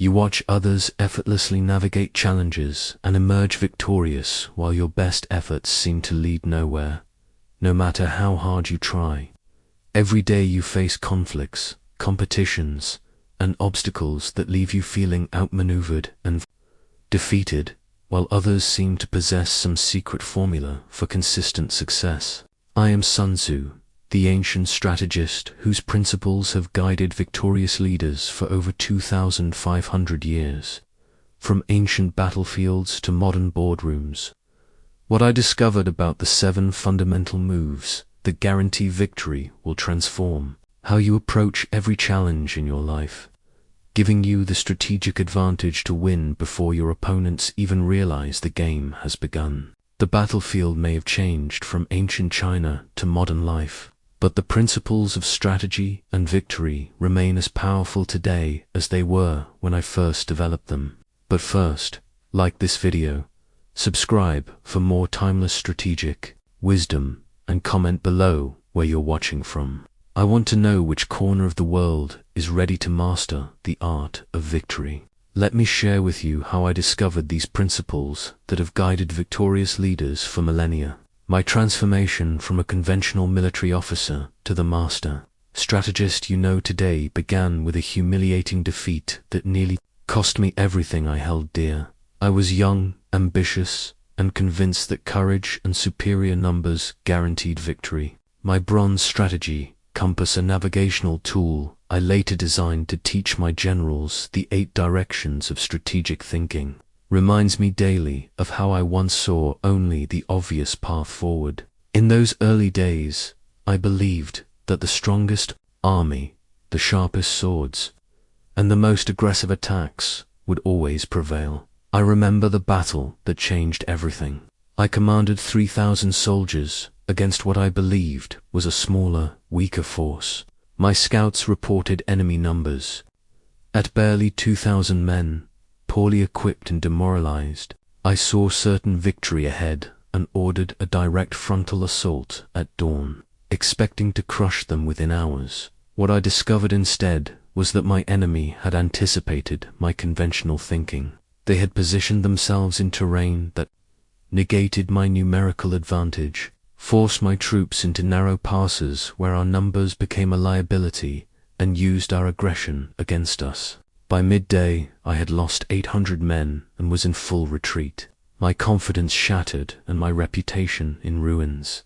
You watch others effortlessly navigate challenges and emerge victorious while your best efforts seem to lead nowhere, no matter how hard you try. Every day you face conflicts, competitions, and obstacles that leave you feeling outmaneuvered and defeated, while others seem to possess some secret formula for consistent success. I am Sun Tzu, the ancient strategist whose principles have guided victorious leaders for over 2,500 years, from ancient battlefields to modern boardrooms. What I discovered about the 7 fundamental moves that guarantee victory will transform how you approach every challenge in your life, giving you the strategic advantage to win before your opponents even realize the game has begun. The battlefield may have changed from ancient China to modern life, but the principles of strategy and victory remain as powerful today as they were when I first developed them. But first, like this video, subscribe for more timeless strategic wisdom, and comment below where you're watching from. I want to know which corner of the world is ready to master the art of victory. Let me share with you how I discovered these principles that have guided victorious leaders for millennia. My transformation from a conventional military officer to the master strategist you know today began with a humiliating defeat that nearly cost me everything I held dear. I was young, ambitious, and convinced that courage and superior numbers guaranteed victory. My bronze strategy compass, a navigational tool I later designed to teach my generals the 8 directions of strategic thinking, reminds me daily of how I once saw only the obvious path forward. In those early days, I believed that the strongest army, the sharpest swords, and the most aggressive attacks would always prevail. I remember the battle that changed everything. I commanded 3,000 soldiers against what I believed was a smaller, weaker force. My scouts reported enemy numbers at barely 2,000 men, poorly equipped and demoralized. I saw certain victory ahead and ordered a direct frontal assault at dawn, expecting to crush them within hours. What I discovered instead was that my enemy had anticipated my conventional thinking. They had positioned themselves in terrain that negated my numerical advantage, forced my troops into narrow passes where our numbers became a liability, and used our aggression against us. By midday, I had lost 800 men and was in full retreat, my confidence shattered and my reputation in ruins.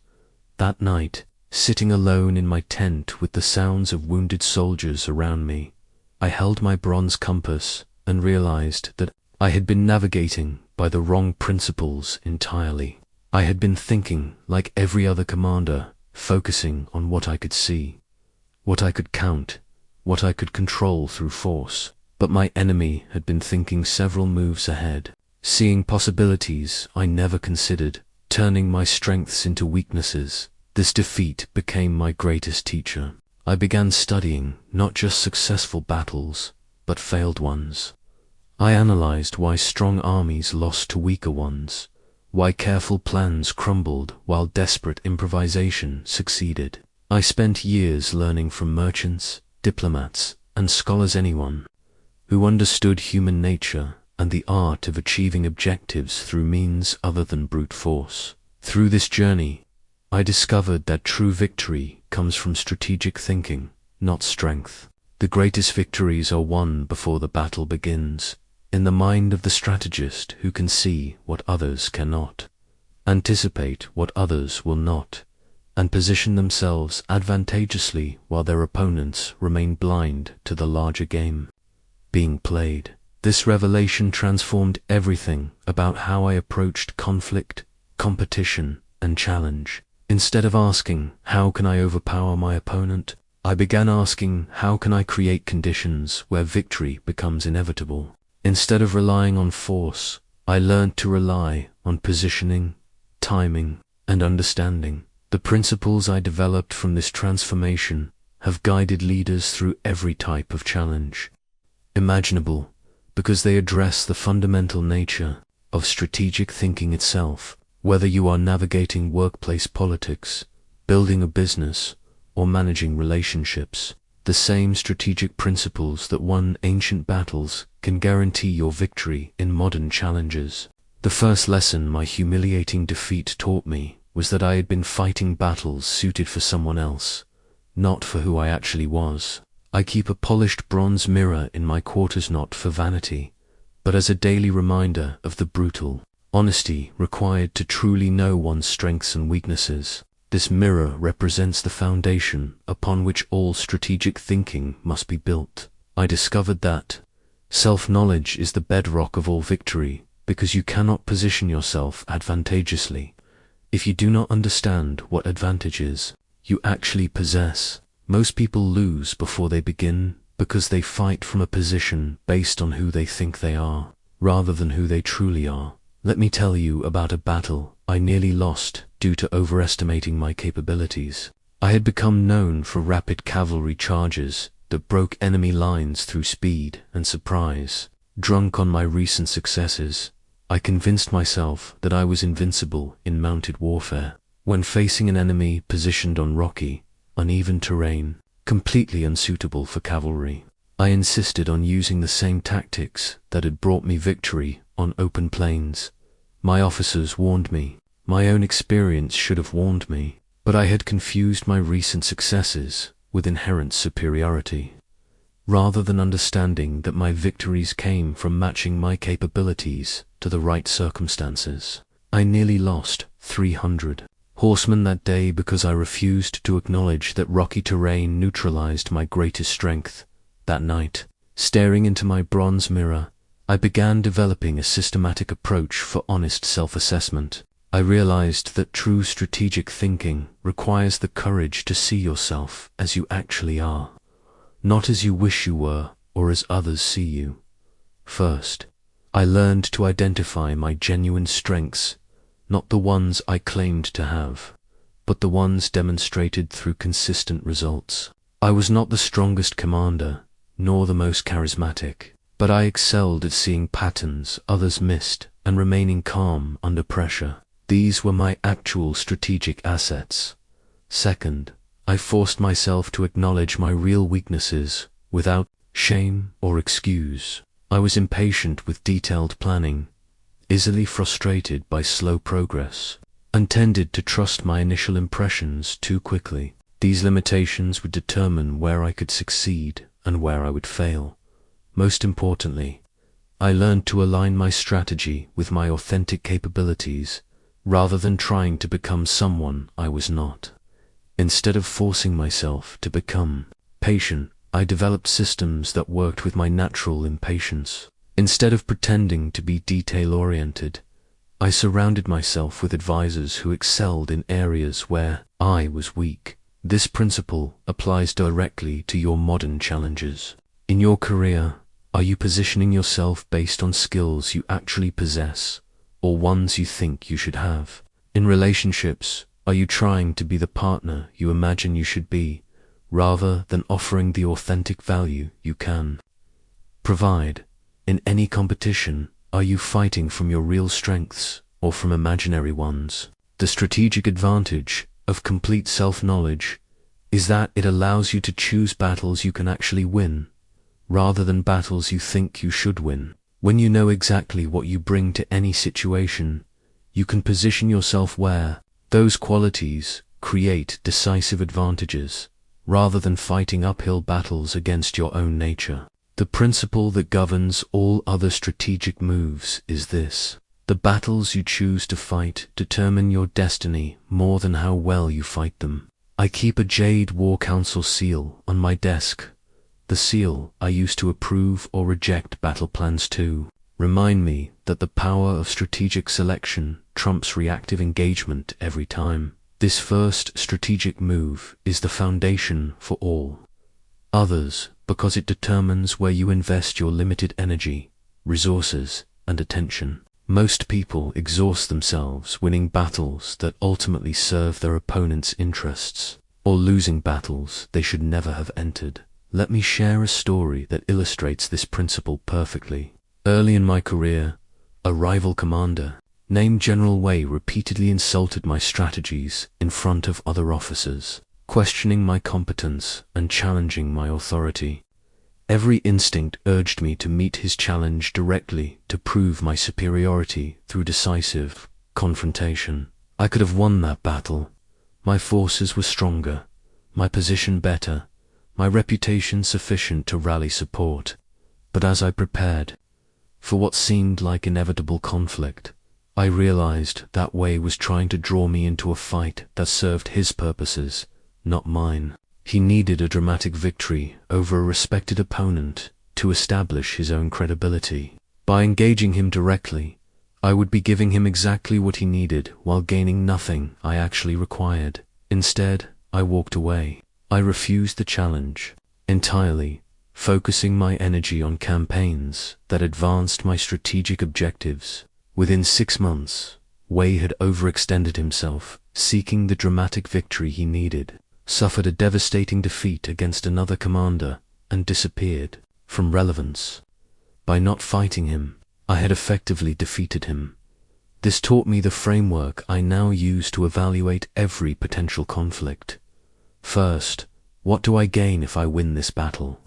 That night, sitting alone in my tent with the sounds of wounded soldiers around me, I held my bronze compass and realized that I had been navigating by the wrong principles entirely. I had been thinking like every other commander, focusing on what I could see, what I could count, what I could control through force. But my enemy had been thinking several moves ahead, seeing possibilities I never considered, turning my strengths into weaknesses. This defeat became my greatest teacher. I began studying not just successful battles, but failed ones. I analyzed why strong armies lost to weaker ones, why careful plans crumbled while desperate improvisation succeeded. I spent years learning from merchants, diplomats, and scholars, anyone who understood human nature and the art of achieving objectives through means other than brute force. Through this journey, I discovered that true victory comes from strategic thinking, not strength. The greatest victories are won before the battle begins, in the mind of the strategist who can see what others cannot, anticipate what others will not, and position themselves advantageously while their opponents remain blind to the larger game being played. This revelation transformed everything about how I approached conflict, competition, and challenge. Instead of asking, how can I overpower my opponent, I began asking, how can I create conditions where victory becomes inevitable? Instead of relying on force, I learned to rely on positioning, timing, and understanding. The principles I developed from this transformation have guided leaders through every type of challenge imaginable, because they address the fundamental nature of strategic thinking itself. Whether you are navigating workplace politics, building a business, or managing relationships, The same strategic principles that won ancient battles can guarantee your victory in modern challenges. The first lesson my humiliating defeat taught me was that I had been fighting battles suited for someone else, not for who I actually was. I keep a polished bronze mirror in my quarters not for vanity, but as a daily reminder of the brutal honesty required to truly know one's strengths and weaknesses. This mirror represents the foundation upon which all strategic thinking must be built. I discovered that self-knowledge is the bedrock of all victory, because you cannot position yourself advantageously if you do not understand what advantages you actually possess. Most people lose before they begin because they fight from a position based on who they think they are, rather than who they truly are. Let me tell you about a battle I nearly lost due to overestimating my capabilities. I had become known for rapid cavalry charges that broke enemy lines through speed and surprise. Drunk on my recent successes, I convinced myself that I was invincible in mounted warfare. When facing an enemy positioned on rocky, uneven terrain, completely unsuitable for cavalry, I insisted on using the same tactics that had brought me victory on open plains. My officers warned me. My own experience should have warned me, but I had confused my recent successes with inherent superiority, rather than understanding that my victories came from matching my capabilities to the right circumstances. I nearly lost 300 horsemen that day because I refused to acknowledge that rocky terrain neutralized my greatest strength. That night, staring into my bronze mirror, I began developing a systematic approach for honest self-assessment. I realized that true strategic thinking requires the courage to see yourself as you actually are, not as you wish you were or as others see you. First, I learned to identify my genuine strengths, not the ones I claimed to have, but the ones demonstrated through consistent results. I was not the strongest commander, nor the most charismatic, but I excelled at seeing patterns others missed and remaining calm under pressure. These were my actual strategic assets. Second, I forced myself to acknowledge my real weaknesses without shame or excuse. I was impatient with detailed planning, easily frustrated by slow progress, and tended to trust my initial impressions too quickly. These limitations would determine where I could succeed and where I would fail. Most importantly, I learned to align my strategy with my authentic capabilities, rather than trying to become someone I was not. Instead of forcing myself to become patient, I developed systems that worked with my natural impatience. Instead of pretending to be detail-oriented, I surrounded myself with advisors who excelled in areas where I was weak. This principle applies directly to your modern challenges. In your career, are you positioning yourself based on skills you actually possess, or ones you think you should have? In relationships, are you trying to be the partner you imagine you should be, rather than offering the authentic value you can provide? In any competition, are you fighting from your real strengths or from imaginary ones? The strategic advantage of complete self-knowledge is that it allows you to choose battles you can actually win, rather than battles you think you should win. When you know exactly what you bring to any situation, you can position yourself where those qualities create decisive advantages, rather than fighting uphill battles against your own nature. The principle that governs all other strategic moves is this: the battles you choose to fight determine your destiny more than how well you fight them. I keep a Jade War Council seal on my desk, the seal I use to approve or reject battle plans to remind me that the power of strategic selection trumps reactive engagement every time. This first strategic move is the foundation for all others, because it determines where you invest your limited energy, resources, and attention. Most people exhaust themselves winning battles that ultimately serve their opponent's interests, or losing battles they should never have entered. Let me share a story that illustrates this principle perfectly. Early in my career, a rival commander named General Wei repeatedly insulted my strategies in front of other officers. questioning my competence and challenging my authority. Every instinct urged me to meet his challenge directly, to prove my superiority through decisive confrontation. I could have won that battle. My forces were stronger, my position better, my reputation sufficient to rally support. But as I prepared for what seemed like inevitable conflict, I realized that Wei was trying to draw me into a fight that served his purposes, not mine. He needed a dramatic victory over a respected opponent to establish his own credibility. By engaging him directly, I would be giving him exactly what he needed while gaining nothing I actually required. Instead, I walked away. I refused the challenge entirely, focusing my energy on campaigns that advanced my strategic objectives. Within 6 months, Wei had overextended himself, seeking the dramatic victory he needed, suffered a devastating defeat against another commander, and disappeared from relevance. By not fighting him, I had effectively defeated him. This taught me the framework I now use to evaluate every potential conflict. First, what do I gain if I win this battle?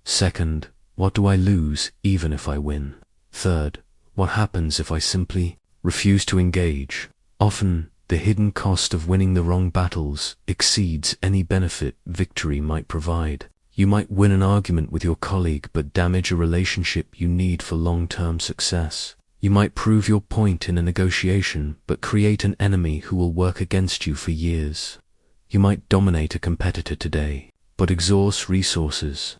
Second, what do I lose even if I win? Third, what happens if I simply refuse to engage? Often, the hidden cost of winning the wrong battles exceeds any benefit victory might provide. You might win an argument with your colleague but damage a relationship you need for long-term success. You might prove your point in a negotiation but create an enemy who will work against you for years. You might dominate a competitor today, but exhaust resources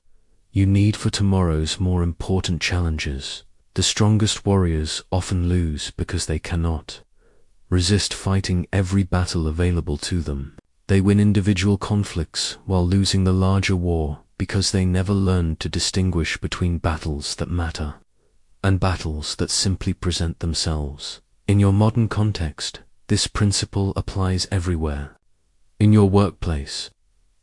you need for tomorrow's more important challenges. The strongest warriors often lose because they cannot resist fighting every battle available to them. They win individual conflicts while losing the larger war because they never learned to distinguish between battles that matter and battles that simply present themselves. In your modern context, this principle applies everywhere. In your workplace,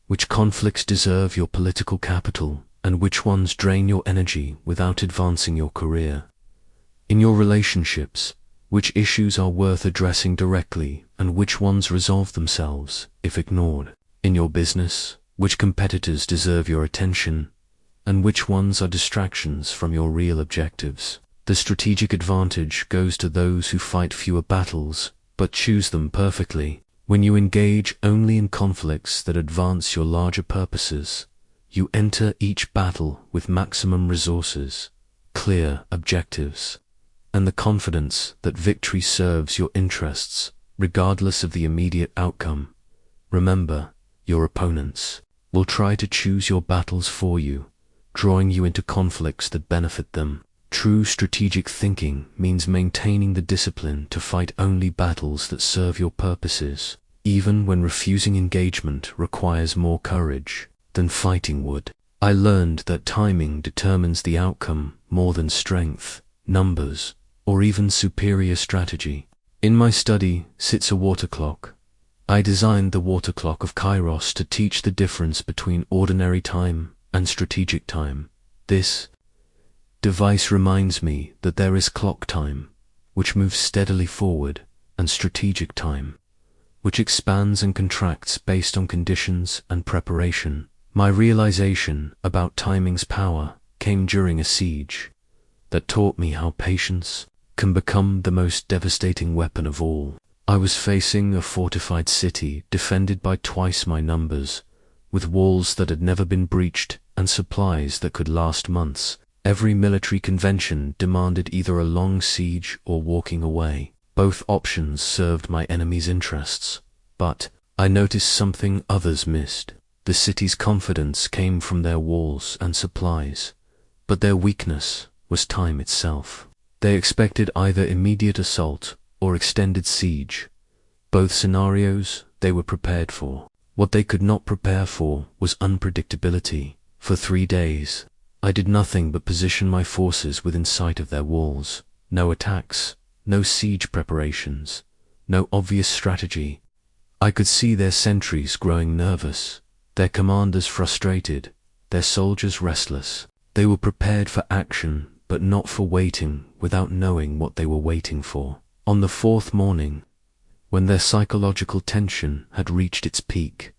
which conflicts deserve your political capital and which ones drain your energy without advancing your career? In your relationships, which issues are worth addressing directly and which ones resolve themselves if ignored? In your business, which competitors deserve your attention and which ones are distractions from your real objectives? The strategic advantage goes to those who fight fewer battles but choose them perfectly. When you engage only in conflicts that advance your larger purposes, you enter each battle with maximum resources, clear objectives, and the confidence that victory serves your interests, regardless of the immediate outcome. Remember, your opponents will try to choose your battles for you, drawing you into conflicts that benefit them. True strategic thinking means maintaining the discipline to fight only battles that serve your purposes, even when refusing engagement requires more courage than fighting would. I learned that timing determines the outcome more than strength, numbers, or even superior strategy. In my study sits a water clock. I designed the water clock of Kairos to teach the difference between ordinary time and strategic time. This device reminds me that there is clock time, which moves steadily forward, and strategic time, which expands and contracts based on conditions and preparation. My realization about timing's power came during a siege that taught me how patience can become the most devastating weapon of all. I was facing a fortified city defended by twice my numbers, with walls that had never been breached and supplies that could last months. Every military convention demanded either a long siege or walking away. Both options served my enemy's interests, but I noticed something others missed. The city's confidence came from their walls and supplies, but their weakness was time itself. They expected either immediate assault or extended siege. Both scenarios they were prepared for. What they could not prepare for was unpredictability. For 3 days, I did nothing but position my forces within sight of their walls. No attacks, no siege preparations, no obvious strategy. I could see their sentries growing nervous, their commanders frustrated, their soldiers restless. They were prepared for action, but not for waiting without knowing what they were waiting for. On the 4th morning, when their psychological tension had reached its peak,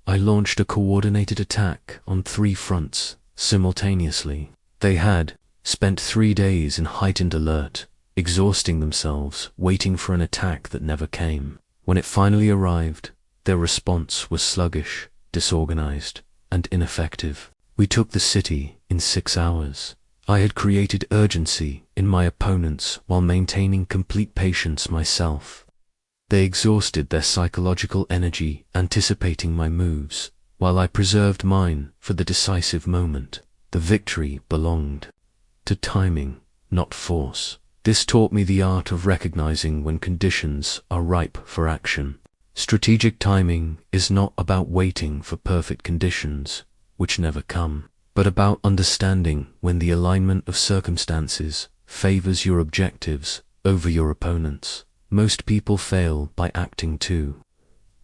I launched a coordinated attack on 3 fronts simultaneously. They had spent 3 days in heightened alert, exhausting themselves, waiting for an attack that never came. When it finally arrived, their response was sluggish, disorganized, and ineffective. We took the city in 6 hours. I had created urgency in my opponents while maintaining complete patience myself. They exhausted their psychological energy anticipating my moves, while I preserved mine for the decisive moment. The victory belonged to timing, not force. This taught me the art of recognizing when conditions are ripe for action. Strategic timing is not about waiting for perfect conditions, which never come, but about understanding when the alignment of circumstances favors your objectives over your opponents. Most people fail by acting too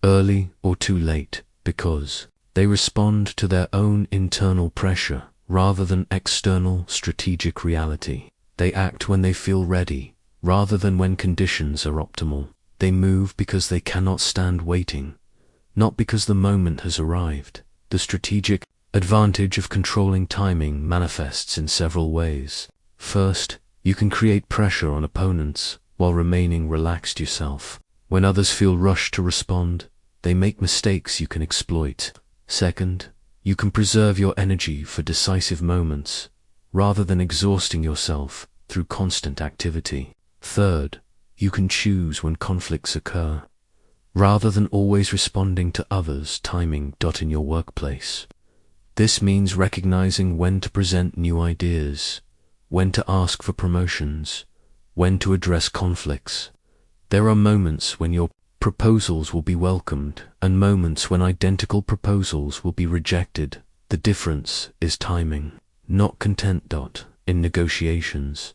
early or too late because they respond to their own internal pressure rather than external strategic reality. They act when they feel ready rather than when conditions are optimal. They move because they cannot stand waiting, not because the moment has arrived. The strategic advantage of controlling timing manifests in several ways. First, you can create pressure on opponents while remaining relaxed yourself. When others feel rushed to respond, they make mistakes you can exploit. Second, you can preserve your energy for decisive moments, rather than exhausting yourself through constant activity. Third, you can choose when conflicts occur, rather than always responding to others' timing. In your workplace, this means recognizing when to present new ideas, when to ask for promotions, when to address conflicts. There are moments when your proposals will be welcomed and moments when identical proposals will be rejected. The difference is timing, not content. In negotiations,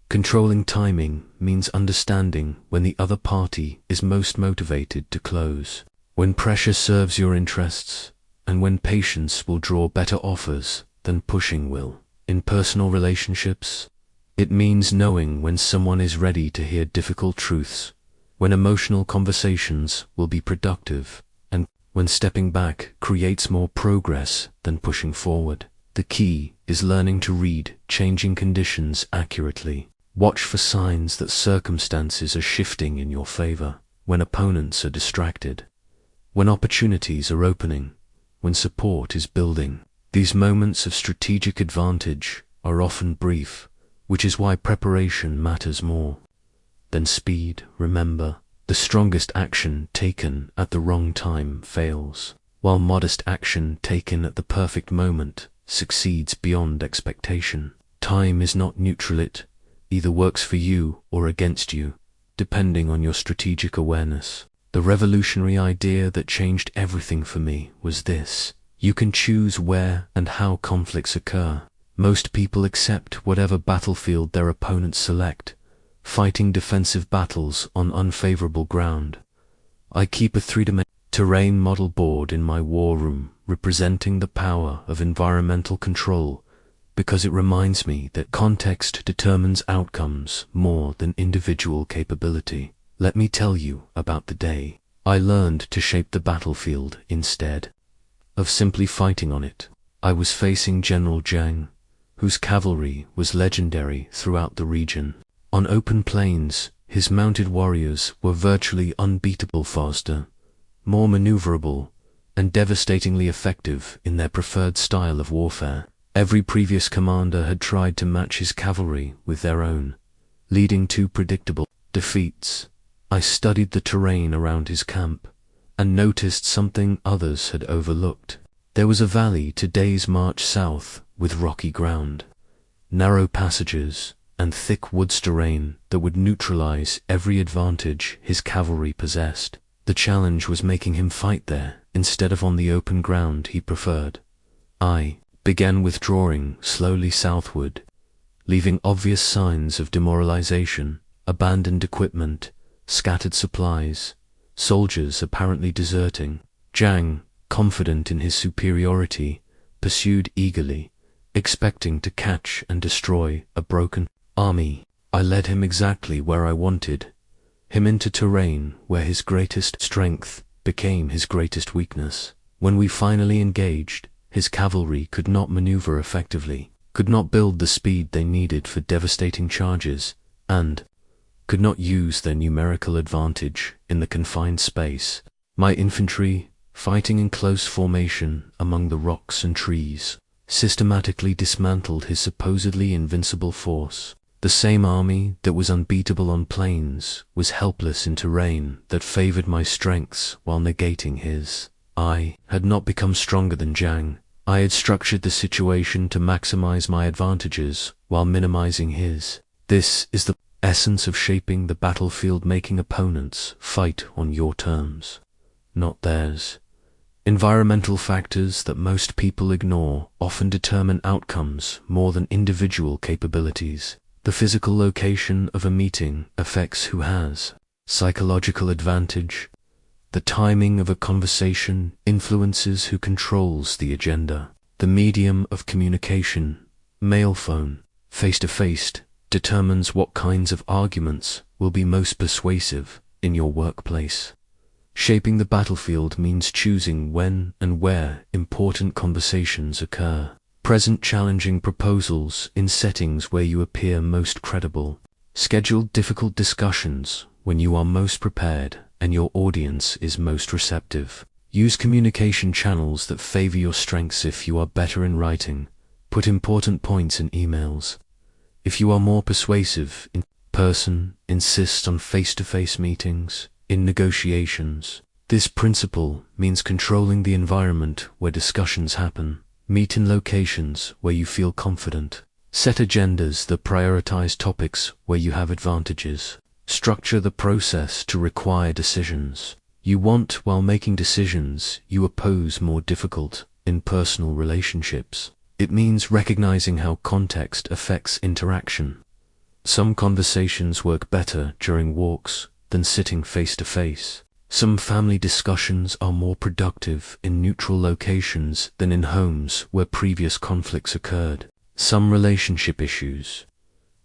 controlling timing means understanding when the other party is most motivated to close, when pressure serves your interests, and when patience will draw better offers than pushing will. In personal relationships, it means knowing when someone is ready to hear difficult truths, when emotional conversations will be productive, and when stepping back creates more progress than pushing forward. The key is learning to read changing conditions accurately. Watch for signs that circumstances are shifting in your favor, when opponents are distracted, when opportunities are opening, when support is building. These moments of strategic advantage are often brief, which is why preparation matters more than speed. Remember, the strongest action taken at the wrong time fails, while modest action taken at the perfect moment succeeds beyond expectation. Time is not neutral. It either works for you or against you, depending on your strategic awareness. The revolutionary idea that changed everything for me was this: you can choose where and how conflicts occur. Most people accept whatever battlefield their opponents select, fighting defensive battles on unfavorable ground. I keep a 3-dimensional terrain model board in my war room representing the power of environmental control because it reminds me that context determines outcomes more than individual capability. Let me tell you about the day I learned to shape the battlefield instead of simply fighting on it. I was facing General Zhang, whose cavalry was legendary throughout the region. On open plains, his mounted warriors were virtually unbeatable, faster, more maneuverable, and devastatingly effective in their preferred style of warfare. Every previous commander had tried to match his cavalry with their own, leading to predictable defeats. I studied the terrain around his camp and noticed something others had overlooked. There was a valley to days' march south with rocky ground, narrow passages, and thick woods terrain that would neutralize every advantage his cavalry possessed. The challenge was making him fight there instead of on the open ground he preferred. I began withdrawing slowly southward, leaving obvious signs of demoralization, abandoned equipment, scattered supplies, soldiers apparently deserting. Zhang, confident in his superiority, pursued eagerly, expecting to catch and destroy a broken army. I led him exactly where I wanted, him into terrain where his greatest strength became his greatest weakness. When we finally engaged, his cavalry could not maneuver effectively, could not build the speed they needed for devastating charges, and could not use their numerical advantage in the confined space. My infantry, fighting in close formation among the rocks and trees, systematically dismantled his supposedly invincible force. The same army that was unbeatable on plains was helpless in terrain that favored my strengths while negating his. I had not become stronger than Zhang. I had structured the situation to maximize my advantages while minimizing his. This is the essence of shaping the battlefield, making opponents fight on your terms, not theirs. Environmental factors that most people ignore often determine outcomes more than individual capabilities. The physical location of a meeting affects who has psychological advantage. The timing of a conversation influences who controls the agenda. The medium of communication, mail phone, face-to-face, determines what kinds of arguments will be most persuasive in your workplace. Shaping the battlefield means choosing when and where important conversations occur. Present challenging proposals in settings where you appear most credible. Schedule difficult discussions when you are most prepared and your audience is most receptive. Use communication channels that favor your strengths. If you are better in writing, put important points in emails. If you are more persuasive in person, insist on face-to-face meetings. In negotiations, this principle means controlling the environment where discussions happen. Meet in locations where you feel confident. Set agendas that prioritize topics where you have advantages. Structure the process to require decisions you want while making decisions you oppose more difficult in personal relationships. It means recognizing how context affects interaction. Some conversations work better during walks than sitting face-to-face. Some family discussions are more productive in neutral locations than in homes where previous conflicts occurred. Some relationship issues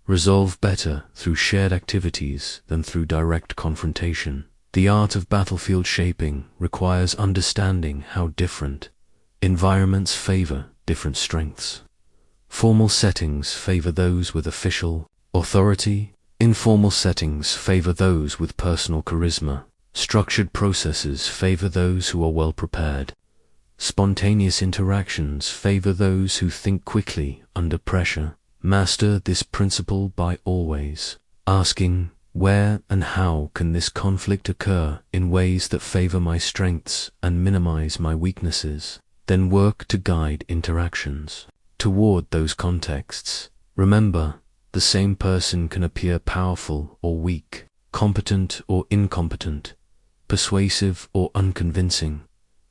resolve better through shared activities than through direct confrontation. The art of battlefield shaping requires understanding how different environments favor different strengths. Formal settings favor those with official authority. Informal settings favor those with personal charisma. Structured processes favor those who are well prepared. Spontaneous interactions favor those who think quickly under pressure. Master this principle by always asking, where and how can this conflict occur in ways that favor my strengths and minimize my weaknesses? Then work to guide interactions toward those contexts. Remember, the same person can appear powerful or weak, competent or incompetent, persuasive or unconvincing,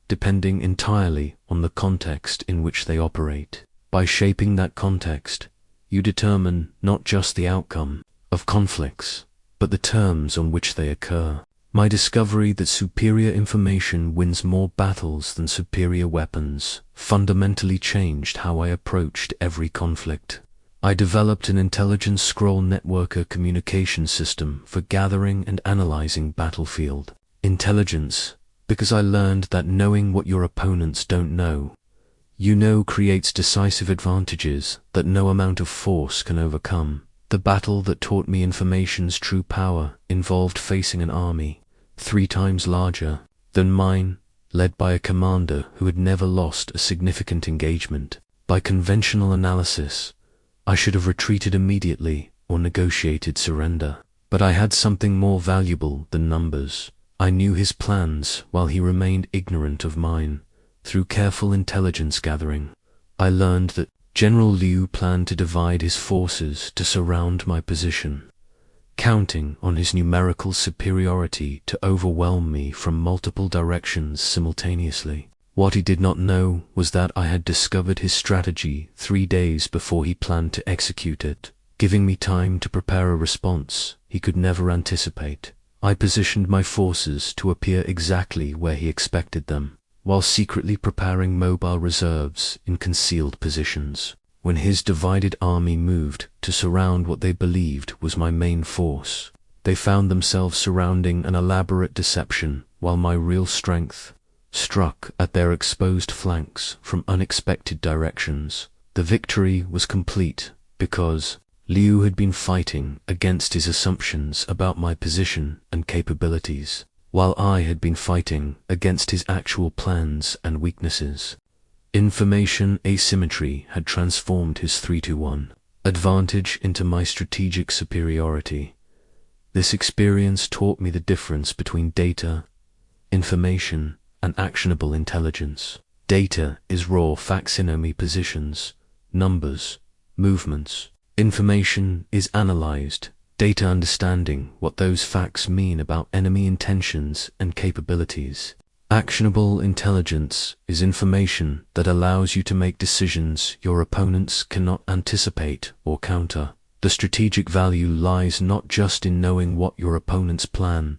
depending entirely on the context in which they operate. By shaping that context, you determine not just the outcome of conflicts, but the terms on which they occur. My discovery that superior information wins more battles than superior weapons fundamentally changed how I approached every conflict. I developed an intelligence scroll networker communication system for gathering and analyzing battlefield intelligence, because I learned that knowing what your opponents don't know, creates decisive advantages that no amount of force can overcome. The battle that taught me information's true power involved facing an army 3 times larger than mine, led by a commander who had never lost a significant engagement. By conventional analysis, I should have retreated immediately or negotiated surrender. But I had something more valuable than numbers. I knew his plans while he remained ignorant of mine. Through careful intelligence gathering, I learned that General Liu planned to divide his forces to surround my position, counting on his numerical superiority to overwhelm me from multiple directions simultaneously. What he did not know was that I had discovered his strategy 3 days before he planned to execute it, giving me time to prepare a response he could never anticipate. I positioned my forces to appear exactly where he expected them, while secretly preparing mobile reserves in concealed positions. When his divided army moved to surround what they believed was my main force, they found themselves surrounding an elaborate deception, while my real strength struck at their exposed flanks from unexpected directions. The victory was complete because Liu had been fighting against his assumptions about my position and capabilities, while I had been fighting against his actual plans and weaknesses. Information asymmetry had transformed his 3-to-1 advantage into my strategic superiority. This experience taught me the difference between data, information, and actionable intelligence. Data is raw facsimile positions, numbers, movements. Information is analyzed, data understanding what those facts mean about enemy intentions and capabilities. Actionable intelligence is information that allows you to make decisions your opponents cannot anticipate or counter. The strategic value lies not just in knowing what your opponents plan,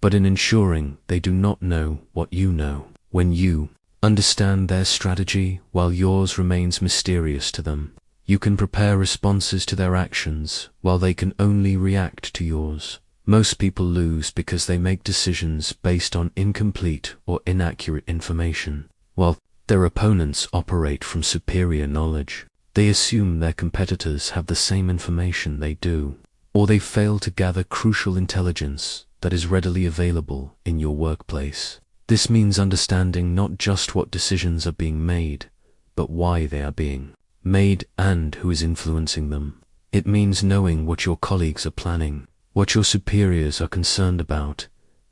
but in ensuring they do not know what you know. When you understand their strategy while yours remains mysterious to them, you can prepare responses to their actions while they can only react to yours. Most people lose because they make decisions based on incomplete or inaccurate information, while their opponents operate from superior knowledge. They assume their competitors have the same information they do, or they fail to gather crucial intelligence that is readily available in your workplace. This means understanding not just what decisions are being made, but why they are being made and who is influencing them. It means knowing what your colleagues are planning, what your superiors are concerned about,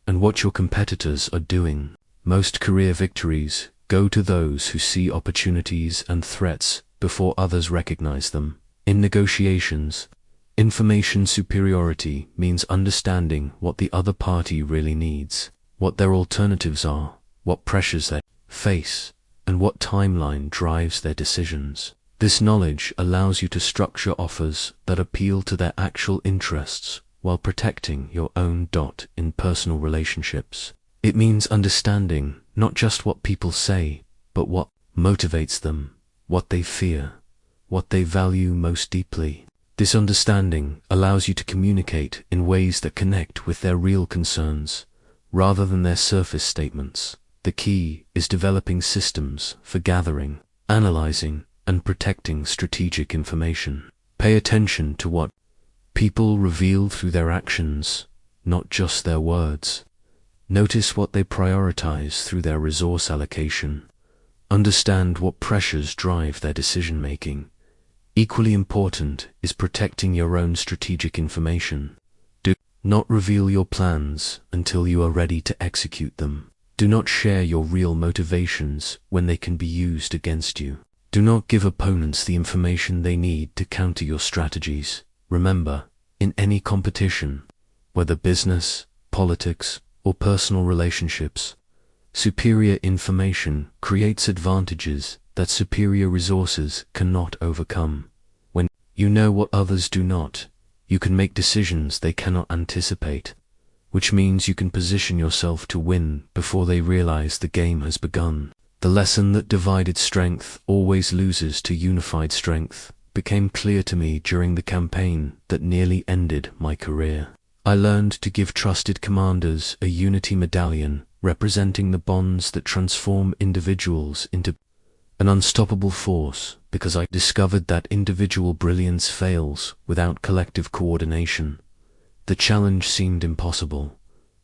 and what your competitors are doing. Most career victories go to those who see opportunities and threats before others recognize them. In negotiations, information superiority means understanding what the other party really needs, what their alternatives are, what pressures they face, and what timeline drives their decisions. This knowledge allows you to structure offers that appeal to their actual interests while protecting your own in personal relationships. It means understanding not just what people say, but what motivates them, what they fear, what they value most deeply. This understanding allows you to communicate in ways that connect with their real concerns, rather than their surface statements. The key is developing systems for gathering, analyzing, and protecting strategic information. Pay attention to what people reveal through their actions, not just their words. Notice what they prioritize through their resource allocation. Understand what pressures drive their decision-making. Equally important is protecting your own strategic information. Do not reveal your plans until you are ready to execute them. Do not share your real motivations when they can be used against you. Do not give opponents the information they need to counter your strategies. Remember, in any competition, whether business, politics, or personal relationships, superior information creates advantages that superior resources cannot overcome. When you know what others do not, you can make decisions they cannot anticipate, which means you can position yourself to win before they realize the game has begun. The lesson that divided strength always loses to unified strength became clear to me during the campaign that nearly ended my career. I learned to give trusted commanders a unity medallion representing the bonds that transform individuals into an unstoppable force, because I discovered that individual brilliance fails without collective coordination. The challenge seemed impossible.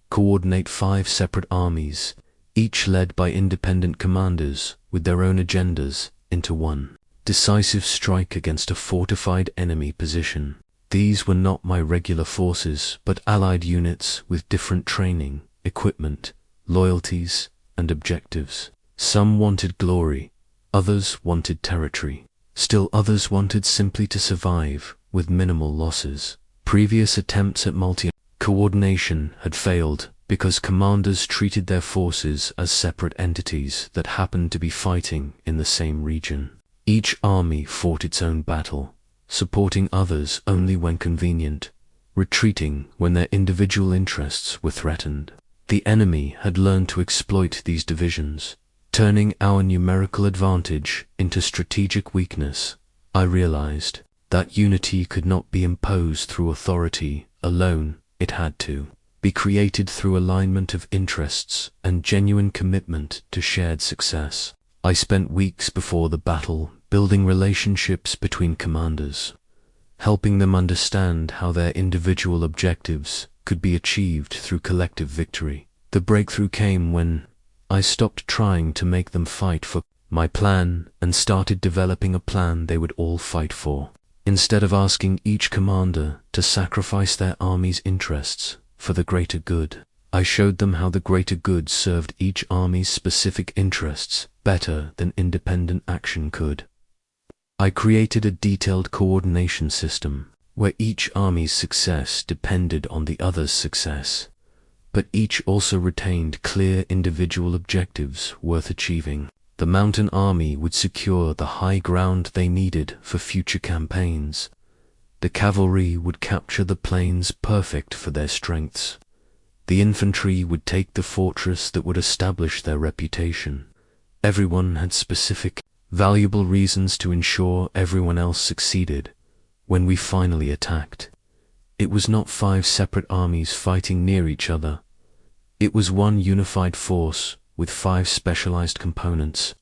Coordinate 5 separate armies, each led by independent commanders with their own agendas, into one decisive strike against a fortified enemy position. These were not my regular forces, but allied units with different training, equipment, loyalties, and objectives. Some wanted glory, others wanted territory. Still others wanted simply to survive with minimal losses. Previous attempts at multi-coordination had failed because commanders treated their forces as separate entities that happened to be fighting in the same region. Each army fought its own battle, supporting others only when convenient, retreating when their individual interests were threatened. The enemy had learned to exploit these divisions, turning our numerical advantage into strategic weakness. I realized that unity could not be imposed through authority alone. It had to be created through alignment of interests and genuine commitment to shared success. I spent weeks before the battle building relationships between commanders, helping them understand how their individual objectives could be achieved through collective victory. The breakthrough came when I stopped trying to make them fight for my plan and started developing a plan they would all fight for. Instead of asking each commander to sacrifice their army's interests for the greater good, I showed them how the greater good served each army's specific interests better than independent action could. I created a detailed coordination system where each army's success depended on the other's success, but each also retained clear individual objectives worth achieving. The mountain army would secure the high ground they needed for future campaigns. The cavalry would capture the plains perfect for their strengths. The infantry would take the fortress that would establish their reputation. Everyone had specific, valuable reasons to ensure everyone else succeeded. When we finally attacked, it was not 5 separate armies fighting near each other. It was one unified force with 5 specialized components,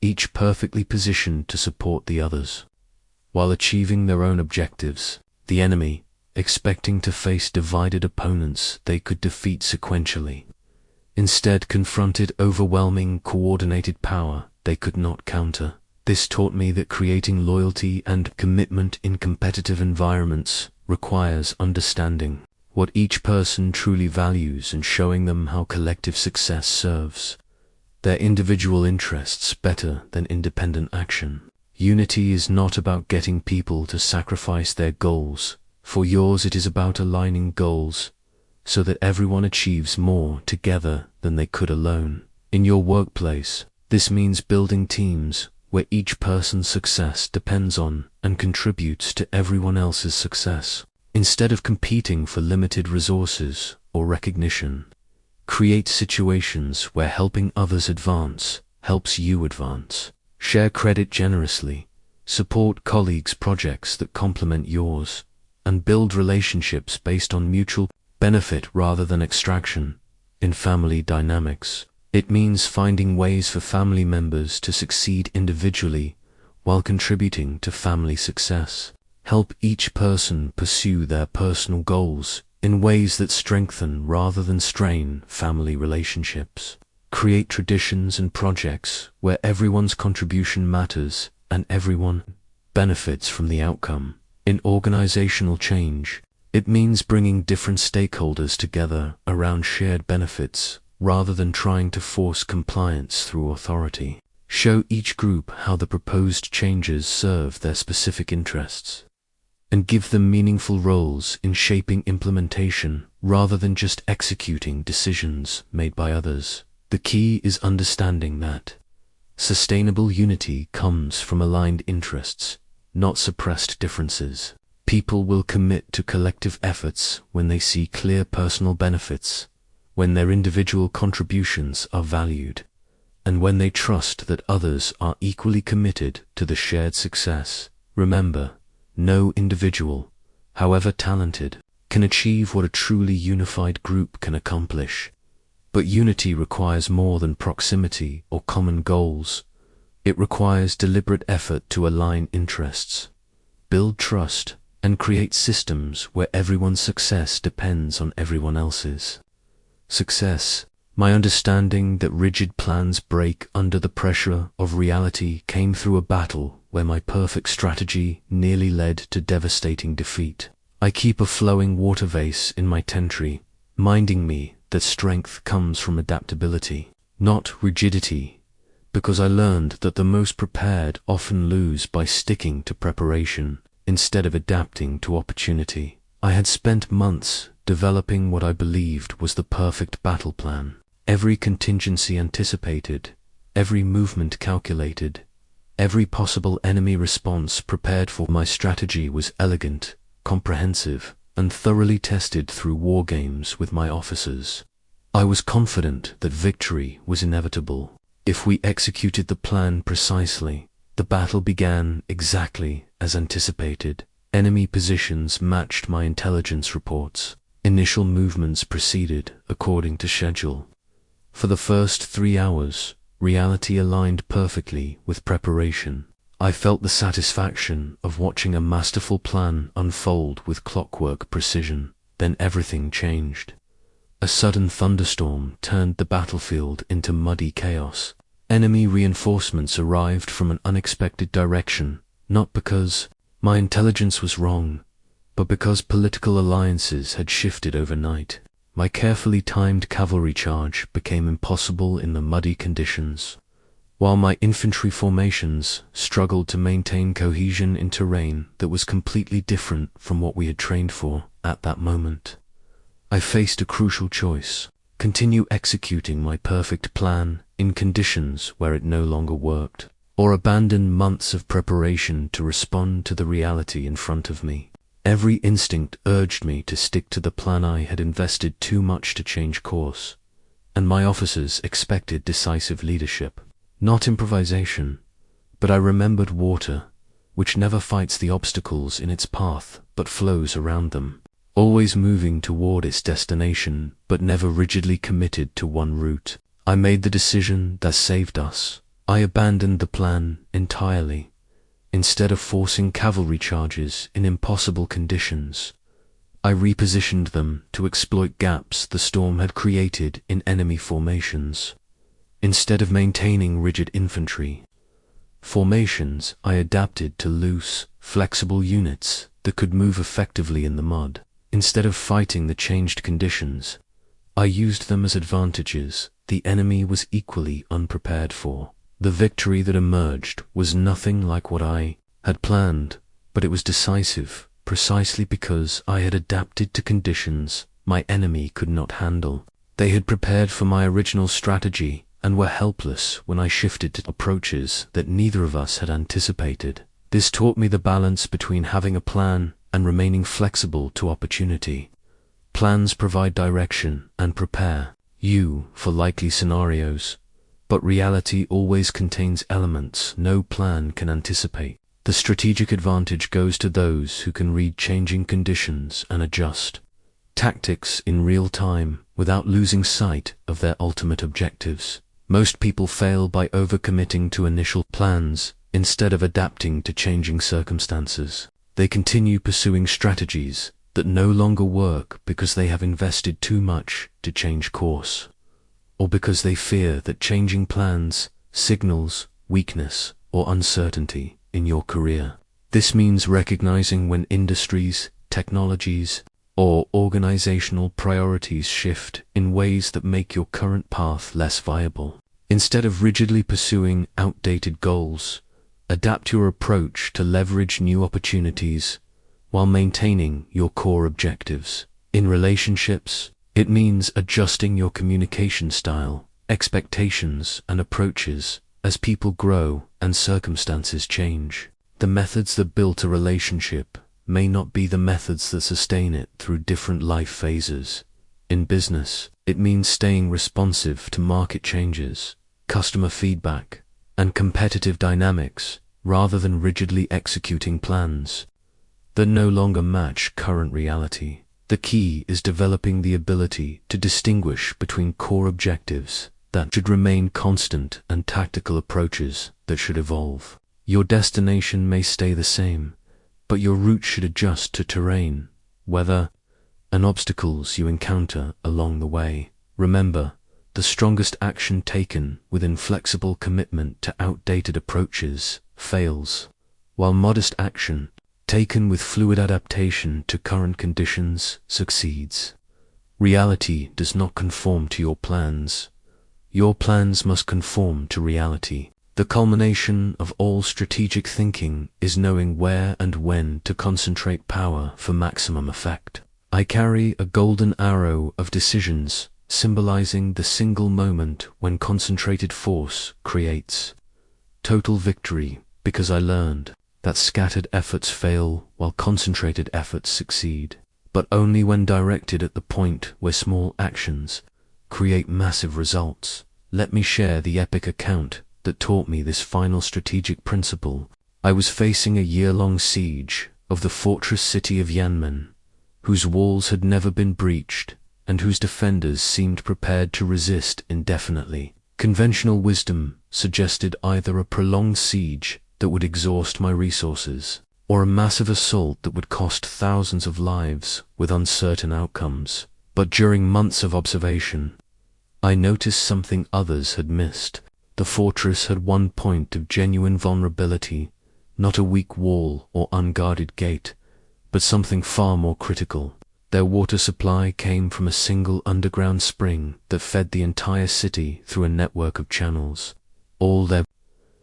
each perfectly positioned to support the others. While achieving their own objectives, the enemy, expecting to face divided opponents they could defeat sequentially, instead confronted overwhelming coordinated power they could not counter. This taught me that creating loyalty and commitment in competitive environments requires understanding what each person truly values and showing them how collective success serves their individual interests better than independent action. Unity is not about getting people to sacrifice their goals. For yours, it is about aligning goals so that everyone achieves more together than they could alone. In your workplace, this means building teams where each person's success depends on and contributes to everyone else's success. Instead of competing for limited resources or recognition, create situations where helping others advance helps you advance. Share credit generously, support colleagues' projects that complement yours, and build relationships based on mutual benefit rather than extraction. In family dynamics, it means finding ways for family members to succeed individually while contributing to family success. Help each person pursue their personal goals in ways that strengthen rather than strain family relationships. Create traditions and projects where everyone's contribution matters and everyone benefits from the outcome. In organizational change, it means bringing different stakeholders together around shared benefits rather than trying to force compliance through authority. Show each group how the proposed changes serve their specific interests, and give them meaningful roles in shaping implementation rather than just executing decisions made by others. The key is understanding that sustainable unity comes from aligned interests, not suppressed differences. People will commit to collective efforts when they see clear personal benefits, when their individual contributions are valued, and when they trust that others are equally committed to the shared success. Remember, no individual, however talented, can achieve what a truly unified group can accomplish. But unity requires more than proximity or common goals. It requires deliberate effort to align interests, build trust, and create systems where everyone's success depends on everyone else's. Success. My understanding that rigid plans break under the pressure of reality came through a battle where my perfect strategy nearly led to devastating defeat. I keep a flowing water vase in my tentry, reminding me that strength comes from adaptability, not rigidity, because I learned that the most prepared often lose by sticking to preparation instead of adapting to opportunity. I had spent months developing what I believed was the perfect battle plan. Every contingency anticipated, every movement calculated, every possible enemy response prepared for. My strategy was elegant, comprehensive, and thoroughly tested through war games with my officers. I was confident that victory was inevitable. If we executed the plan precisely, the battle began exactly as anticipated. Enemy positions matched my intelligence reports. Initial movements proceeded according to schedule. For the first 3 hours, reality aligned perfectly with preparation. I felt the satisfaction of watching a masterful plan unfold with clockwork precision. Then everything changed. A sudden thunderstorm turned the battlefield into muddy chaos. Enemy reinforcements arrived from an unexpected direction, not because my intelligence was wrong, but because political alliances had shifted overnight. My carefully timed cavalry charge became impossible in the muddy conditions, while my infantry formations struggled to maintain cohesion in terrain that was completely different from what we had trained for at that moment. I faced a crucial choice: continue executing my perfect plan in conditions where it no longer worked, or abandon months of preparation to respond to the reality in front of me. Every instinct urged me to stick to the plan. I had invested too much to change course, and my officers expected decisive leadership, not improvisation. But I remembered water, which never fights the obstacles in its path but flows around them, always moving toward its destination but never rigidly committed to one route. I made the decision that saved us. I abandoned the plan entirely. Instead of forcing cavalry charges in impossible conditions, I repositioned them to exploit gaps the storm had created in enemy formations. Instead of maintaining rigid infantry formations, I adapted to loose, flexible units that could move effectively in the mud. Instead of fighting the changed conditions, I used them as advantages the enemy was equally unprepared for. The victory that emerged was nothing like what I had planned, but it was decisive, precisely because I had adapted to conditions my enemy could not handle. They had prepared for my original strategy and were helpless when I shifted to approaches that neither of us had anticipated. This taught me the balance between having a plan and remaining flexible to opportunity. Plans provide direction and prepare you for likely scenarios, but reality always contains elements no plan can anticipate. The strategic advantage goes to those who can read changing conditions and adjust tactics in real time without losing sight of their ultimate objectives. Most people fail by overcommitting to initial plans instead of adapting to changing circumstances. They continue pursuing strategies that no longer work because they have invested too much to change course, or because they fear that changing plans signals weakness or uncertainty in your career. This means recognizing when industries, technologies, or organizational priorities shift in ways that make your current path less viable. Instead of rigidly pursuing outdated goals, adapt your approach to leverage new opportunities while maintaining your core objectives. In relationships, it means adjusting your communication style, expectations, and approaches as people grow and circumstances change. The methods that built a relationship may not be the methods that sustain it through different life phases. In business, it means staying responsive to market changes, customer feedback, and competitive dynamics rather than rigidly executing plans that no longer match current reality. The key is developing the ability to distinguish between core objectives that should remain constant and tactical approaches that should evolve. Your destination may stay the same, but your route should adjust to terrain, weather, and obstacles you encounter along the way. Remember, the strongest action taken with inflexible commitment to outdated approaches fails, while modest action taken with fluid adaptation to current conditions succeeds. Reality does not conform to your plans. Your plans must conform to reality. The culmination of all strategic thinking is knowing where and when to concentrate power for maximum effect. I carry a golden arrow of decisions, symbolizing the single moment when concentrated force creates total victory, because I learned that scattered efforts fail while concentrated efforts succeed, but only when directed at the point where small actions create massive results. Let me share the epic account that taught me this final strategic principle. I was facing a year-long siege of the fortress city of Yanmen, whose walls had never been breached, and whose defenders seemed prepared to resist indefinitely. Conventional wisdom suggested either a prolonged siege that would exhaust my resources, or a massive assault that would cost thousands of lives with uncertain outcomes. But during months of observation, I noticed something others had missed. The fortress had one point of genuine vulnerability, not a weak wall or unguarded gate, but something far more critical. Their water supply came from a single underground spring that fed the entire city through a network of channels. All their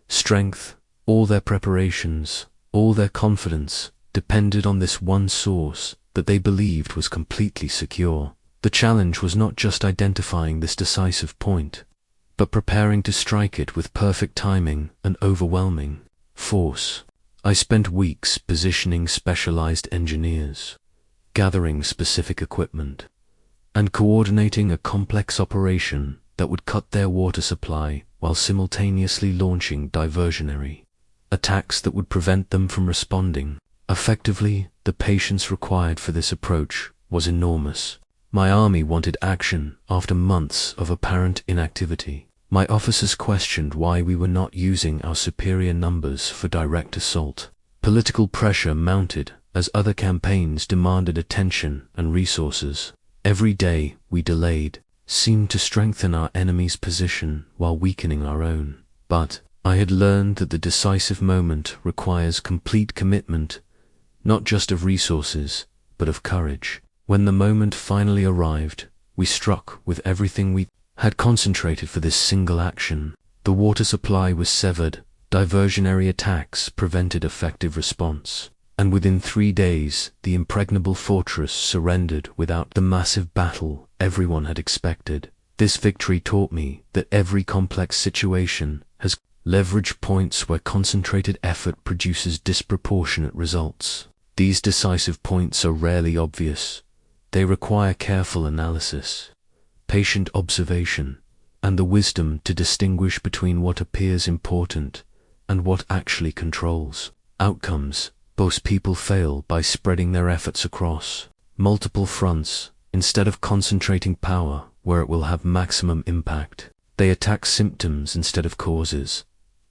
strength, all their preparations, all their confidence depended on this one source that they believed was completely secure. The challenge was not just identifying this decisive point, but preparing to strike it with perfect timing and overwhelming force. I spent weeks positioning specialized engineers, gathering specific equipment, and coordinating a complex operation that would cut their water supply while simultaneously launching diversionary attacks that would prevent them from responding. Effectively, the patience required for this approach was enormous. My army wanted action after months of apparent inactivity. My officers questioned why we were not using our superior numbers for direct assault. Political pressure mounted as other campaigns demanded attention and resources. Every day we delayed seemed to strengthen our enemy's position while weakening our own. But I had learned that the decisive moment requires complete commitment, not just of resources, but of courage. When the moment finally arrived, we struck with everything we had concentrated for this single action. The water supply was severed, diversionary attacks prevented effective response, and within 3 days the impregnable fortress surrendered without the massive battle everyone had expected. This victory taught me that every complex situation has leverage points where concentrated effort produces disproportionate results. These decisive points are rarely obvious. They require careful analysis, patient observation, and the wisdom to distinguish between what appears important and what actually controls outcomes. Most people fail by spreading their efforts across multiple fronts instead of concentrating power where it will have maximum impact. They attack symptoms instead of causes,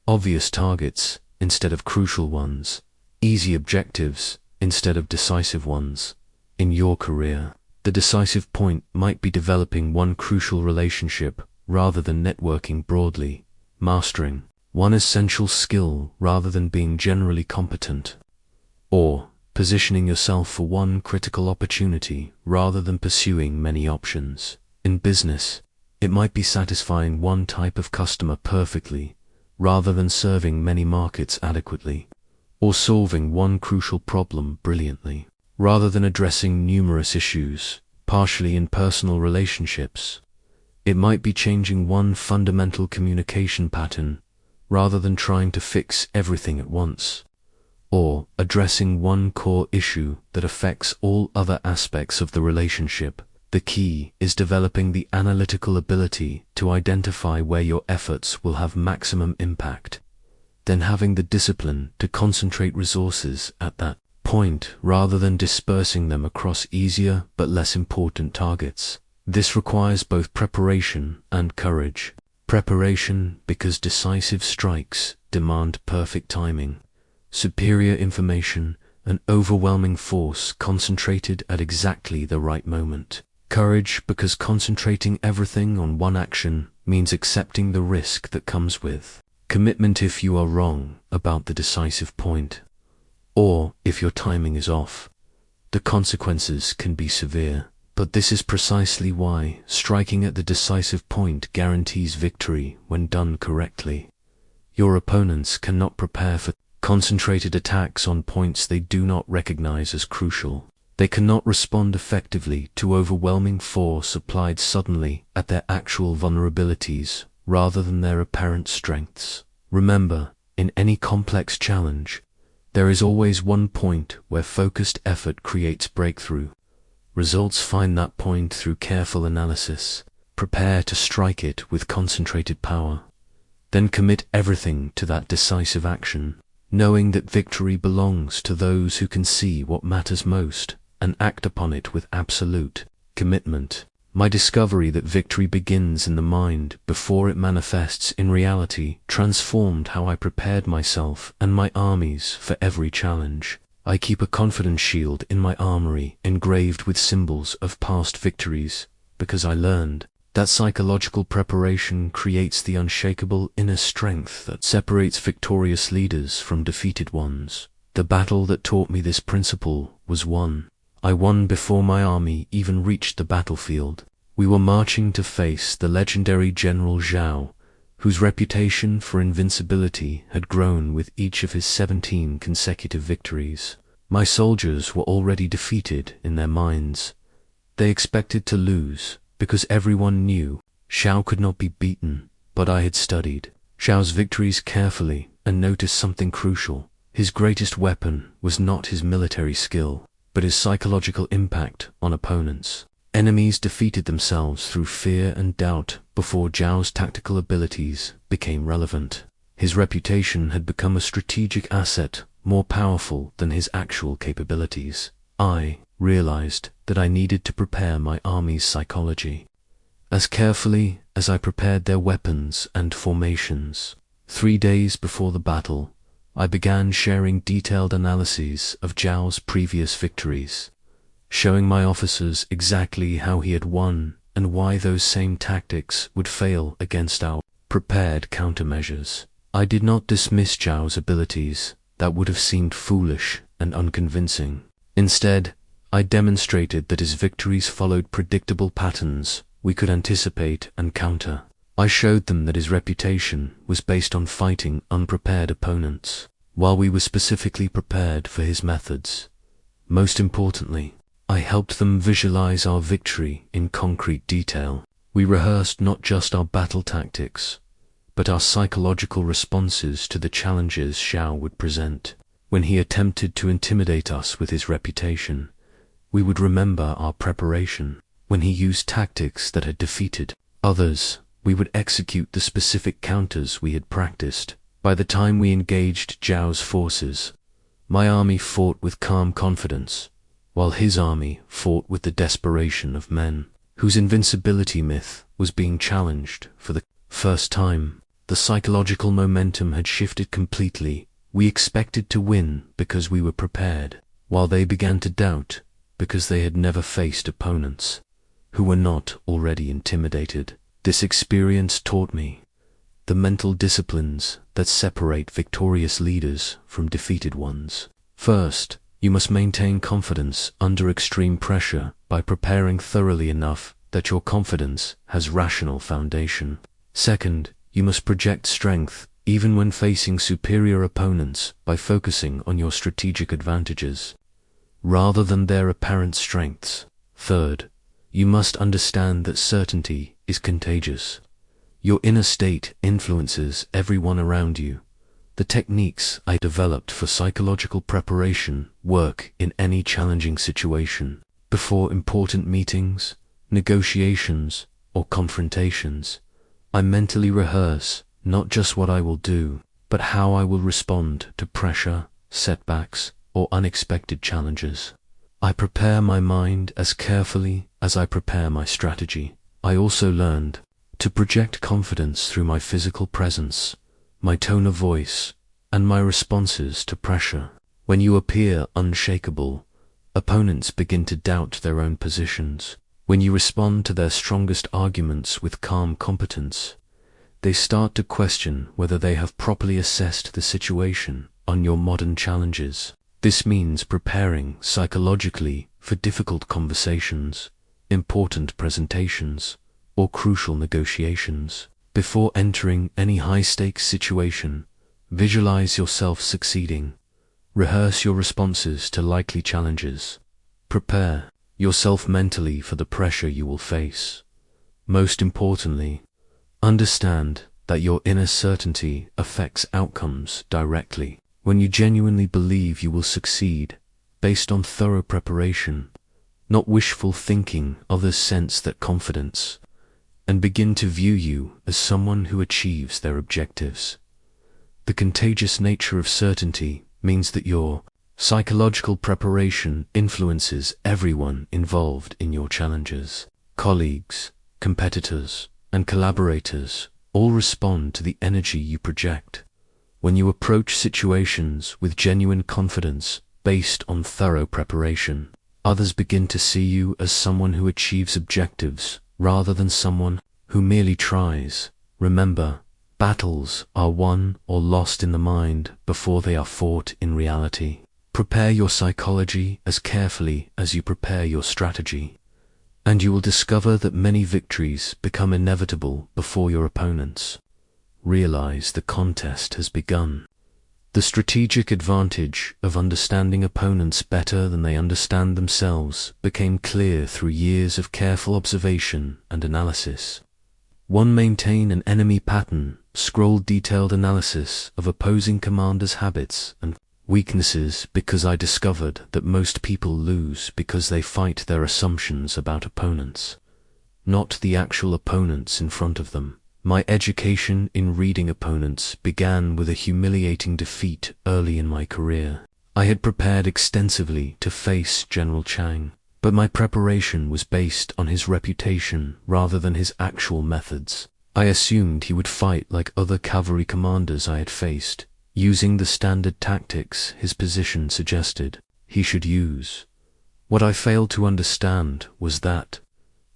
obvious targets instead of crucial ones, easy objectives instead of decisive ones. In your career, the decisive point might be developing one crucial relationship rather than networking broadly, mastering one essential skill rather than being generally competent, or positioning yourself for one critical opportunity rather than pursuing many options. In business, it might be satisfying one type of customer perfectly rather than serving many markets adequately, or solving one crucial problem brilliantly rather than addressing numerous issues. Partially in personal relationships, it might be changing one fundamental communication pattern rather than trying to fix everything at once, or addressing one core issue that affects all other aspects of the relationship. The key is developing the analytical ability to identify where your efforts will have maximum impact, then having the discipline to concentrate resources at that point rather than dispersing them across easier but less important targets. This requires both preparation and courage. Preparation because decisive strikes demand perfect timing, superior information, and overwhelming force concentrated at exactly the right moment. Courage because concentrating everything on one action means accepting the risk that comes with commitment if you are wrong about the decisive point, or if your timing is off. The consequences can be severe, but this is precisely why striking at the decisive point guarantees victory when done correctly. Your opponents cannot prepare for concentrated attacks on points they do not recognize as crucial. They cannot respond effectively to overwhelming force applied suddenly at their actual vulnerabilities rather than their apparent strengths. Remember, in any complex challenge, there is always one point where focused effort creates breakthrough. Results find that point through careful analysis. Prepare to strike it with concentrated power. Then commit everything to that decisive action, knowing that victory belongs to those who can see what matters most and act upon it with absolute commitment. My discovery that victory begins in the mind before it manifests in reality transformed how I prepared myself and my armies for every challenge. I keep a confidence shield in my armory engraved with symbols of past victories, because I learned that psychological preparation creates the unshakable inner strength that separates victorious leaders from defeated ones. The battle that taught me this principle was won. I won before my army even reached the battlefield. We were marching to face the legendary General Zhao, whose reputation for invincibility had grown with each of his 17 consecutive victories. My soldiers were already defeated in their minds. They expected to lose, because everyone knew Zhao could not be beaten, but I had studied Zhao's victories carefully and noticed something crucial. His greatest weapon was not his military skill, but his psychological impact on opponents. Enemies defeated themselves through fear and doubt before Zhao's tactical abilities became relevant. His reputation had become a strategic asset more powerful than his actual capabilities. I realized that I needed to prepare my army's psychology as carefully as I prepared their weapons and formations. 3 days before the battle, I began sharing detailed analyses of Zhao's previous victories, showing my officers exactly how he had won and why those same tactics would fail against our prepared countermeasures. I did not dismiss Zhao's abilities that would have seemed foolish and unconvincing. Instead, I demonstrated that his victories followed predictable patterns we could anticipate and counter. I showed them that his reputation was based on fighting unprepared opponents, while we were specifically prepared for his methods. Most importantly, I helped them visualize our victory in concrete detail. We rehearsed not just our battle tactics, but our psychological responses to the challenges Zhao would present. When he attempted to intimidate us with his reputation, we would remember our preparation. When he used tactics that had defeated others, we would execute the specific counters we had practiced. By the time we engaged Zhao's forces, my army fought with calm confidence, while his army fought with the desperation of men whose invincibility myth was being challenged for the first time. The psychological momentum had shifted completely. We expected to win because we were prepared, while they began to doubt because they had never faced opponents who were not already intimidated. This experience taught me the mental disciplines that separate victorious leaders from defeated ones. First, you must maintain confidence under extreme pressure by preparing thoroughly enough that your confidence has rational foundation. Second, you must project strength even when facing superior opponents by focusing on your strategic advantages rather than their apparent strengths. Third, you must understand that certainty is contagious. Your inner state influences everyone around you. The techniques I developed for psychological preparation work in any challenging situation. Before important meetings, negotiations, or confrontations, I mentally rehearse not just what I will do, but how I will respond to pressure, setbacks, or unexpected challenges. I prepare my mind as carefully as I prepare my strategy. I also learned to project confidence through my physical presence, my tone of voice, and my responses to pressure. When you appear unshakable, opponents begin to doubt their own positions. When you respond to their strongest arguments with calm competence, they start to question whether they have properly assessed the situation on your modern challenges. This means preparing psychologically for difficult conversations, important presentations, or crucial negotiations. Before entering any high-stakes situation, visualize yourself succeeding. Rehearse your responses to likely challenges. Prepare yourself mentally for the pressure you will face. Most importantly, understand that your inner certainty affects outcomes directly. When you genuinely believe you will succeed, based on thorough preparation, not wishful thinking, others sense that confidence and begin to view you as someone who achieves their objectives. The contagious nature of certainty means that your Psychological preparation influences everyone involved in your challenges. Colleagues, competitors, and collaborators all respond to the energy you project. When you approach situations with genuine confidence based on thorough preparation, others begin to see you as someone who achieves objectives rather than someone who merely tries. Remember, battles are won or lost in the mind before they are fought in reality. Prepare your psychology as carefully as you prepare your strategy, and you will discover that many victories become inevitable before your opponents realize the contest has begun. The strategic advantage of understanding opponents better than they understand themselves became clear through years of careful observation and analysis. 1. Maintain an enemy pattern. Scroll detailed analysis of opposing commanders' habits and weaknesses, because I discovered that most people lose because they fight their assumptions about opponents, not the actual opponents in front of them. My education in reading opponents began with a humiliating defeat early in my career. I had prepared extensively to face General Chang, but my preparation was based on his reputation rather than his actual methods. I assumed he would fight like other cavalry commanders I had faced, using the standard tactics his position suggested he should use. What I failed to understand was that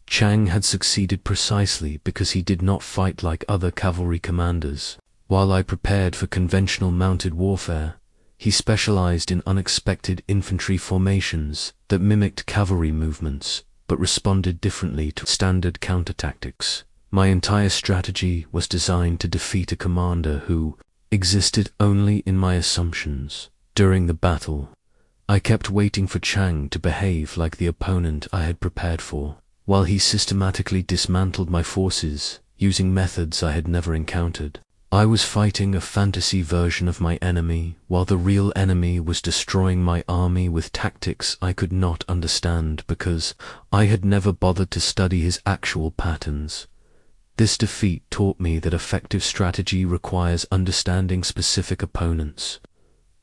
Chang had succeeded precisely because he did not fight like other cavalry commanders. While I prepared for conventional mounted warfare, he specialized in unexpected infantry formations that mimicked cavalry movements but responded differently to standard counter-tactics. My entire strategy was designed to defeat a commander who existed only in my assumptions. During the battle, I kept waiting for Chang to behave like the opponent I had prepared for, while he systematically dismantled my forces using methods I had never encountered. I was fighting a fantasy version of my enemy, while the real enemy was destroying my army with tactics I could not understand because I had never bothered to study his actual patterns. This defeat taught me that effective strategy requires understanding specific opponents,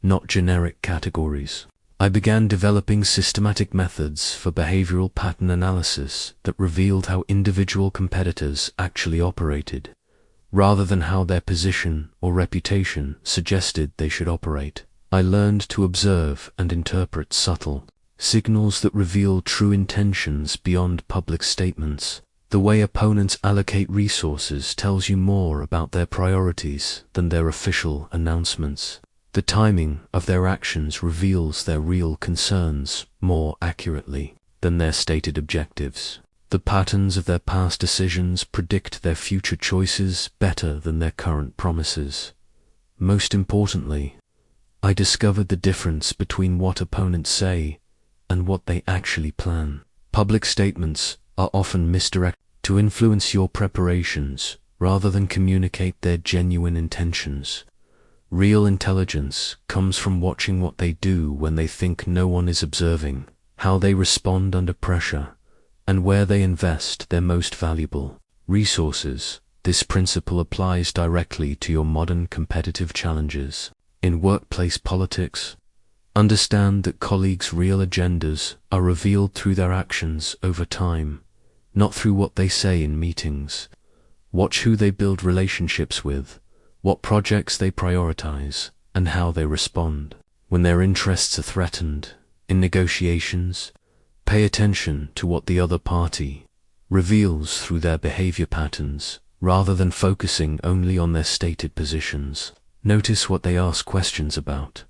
not generic categories. I began developing systematic methods for behavioral pattern analysis that revealed how individual competitors actually operated, rather than how their position or reputation suggested they should operate. I learned to observe and interpret subtle signals that reveal true intentions beyond public statements. The way opponents allocate resources tells you more about their priorities than their official announcements. The timing of their actions reveals their real concerns more accurately than their stated objectives. The patterns of their past decisions predict their future choices better than their current promises. Most importantly, I discovered the difference between what opponents say and what they actually plan. Public statements are often misdirected to influence your preparations rather than communicate their genuine intentions. Real intelligence comes from watching what they do when they think no one is observing, how they respond under pressure, and where they invest their most valuable resources. This principle applies directly to your modern competitive challenges. In workplace politics, understand that colleagues' real agendas are revealed through their actions over time, not through what they say in meetings. Watch who they build relationships with, what projects they prioritize, and how they respond. When their interests are threatened in negotiations, pay attention to what the other party reveals through their behavior patterns, rather than focusing only on their stated positions. Notice what they ask questions about,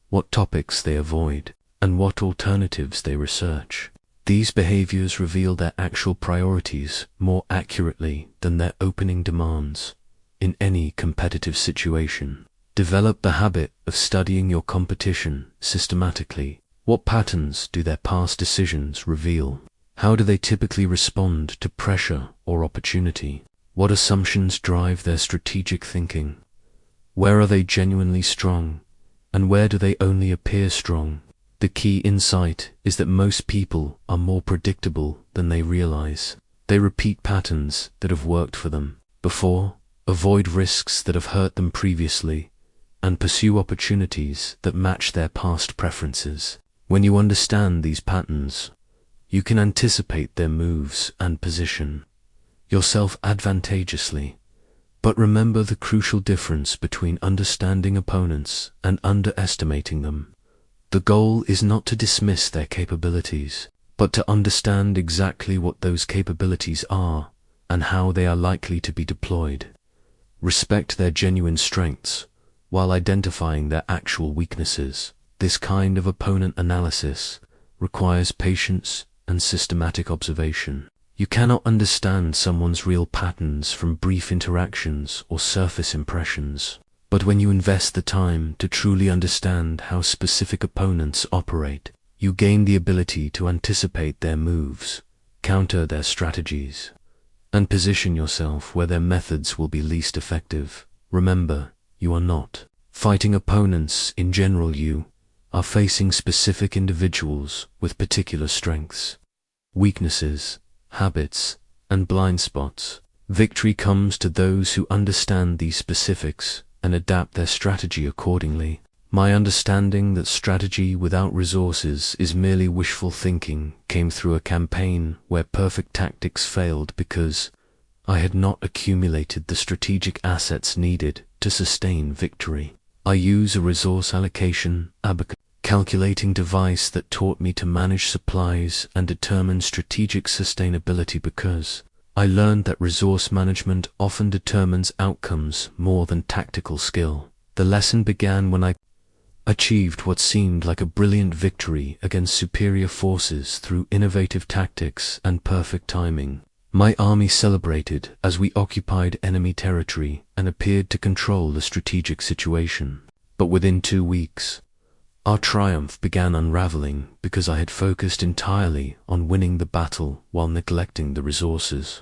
what topics they avoid, and what alternatives they research. These behaviors reveal their actual priorities more accurately than their opening demands. In any competitive situation, develop the habit of studying your competition systematically. What patterns do their past decisions reveal? How do they typically respond to pressure or opportunity? What assumptions drive their strategic thinking? Where are they genuinely strong, and where do they only appear strong? The key insight is that most people are more predictable than they realize. They repeat patterns that have worked for them before, avoid risks that have hurt them previously, and pursue opportunities that match their past preferences. When you understand these patterns, you can anticipate their moves and position yourself advantageously. But remember the crucial difference between understanding opponents and underestimating them. The goal is not to dismiss their capabilities, but to understand exactly what those capabilities are and how they are likely to be deployed. Respect their genuine strengths while identifying their actual weaknesses. This kind of opponent analysis requires patience and systematic observation. You cannot understand someone's real patterns from brief interactions or surface impressions. But when you invest the time to truly understand how specific opponents operate, you gain the ability to anticipate their moves, counter their strategies, and position yourself where their methods will be least effective. Remember, you are not fighting opponents in general. You are facing specific individuals with particular strengths, weaknesses, habits, and blind spots. Victory comes to those who understand these specifics and adapt their strategy accordingly. My understanding that strategy without resources is merely wishful thinking came through a campaign where perfect tactics failed because I had not accumulated the strategic assets needed to sustain victory. I use a resource allocation calculating device that taught me to manage supplies and determine strategic sustainability because I learned that resource management often determines outcomes more than tactical skill. The lesson began when I achieved what seemed like a brilliant victory against superior forces through innovative tactics and perfect timing. My army celebrated as we occupied enemy territory and appeared to control the strategic situation. But within 2 weeks, our triumph began unraveling because I had focused entirely on winning the battle while neglecting the resources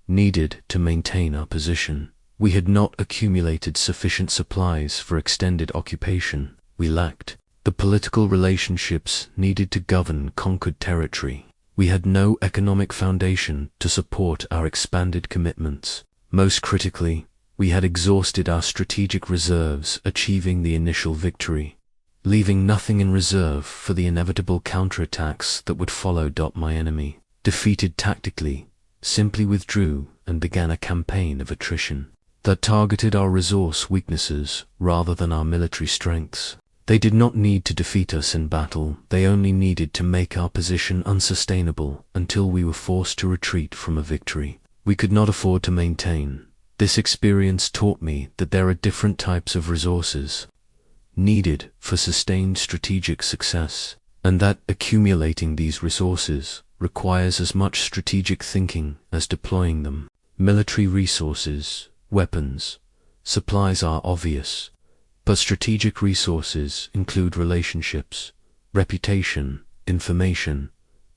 needed to maintain our position. We had not accumulated sufficient supplies for extended occupation. We lacked the political relationships needed to govern conquered territory. We had no economic foundation to support our expanded commitments. Most critically, we had exhausted our strategic reserves achieving the initial victory, leaving nothing in reserve for the inevitable counterattacks that would follow. My enemy, defeated tactically, simply withdrew and began a campaign of attrition that targeted our resource weaknesses rather than our military strengths. They did not need to defeat us in battle, they only needed to make our position unsustainable until we were forced to retreat from a victory we could not afford to maintain. This experience taught me that there are different types of resources needed for sustained strategic success, and that accumulating these resources requires as much strategic thinking as deploying them. Military resources, weapons, supplies are obvious, but strategic resources include relationships, reputation, information,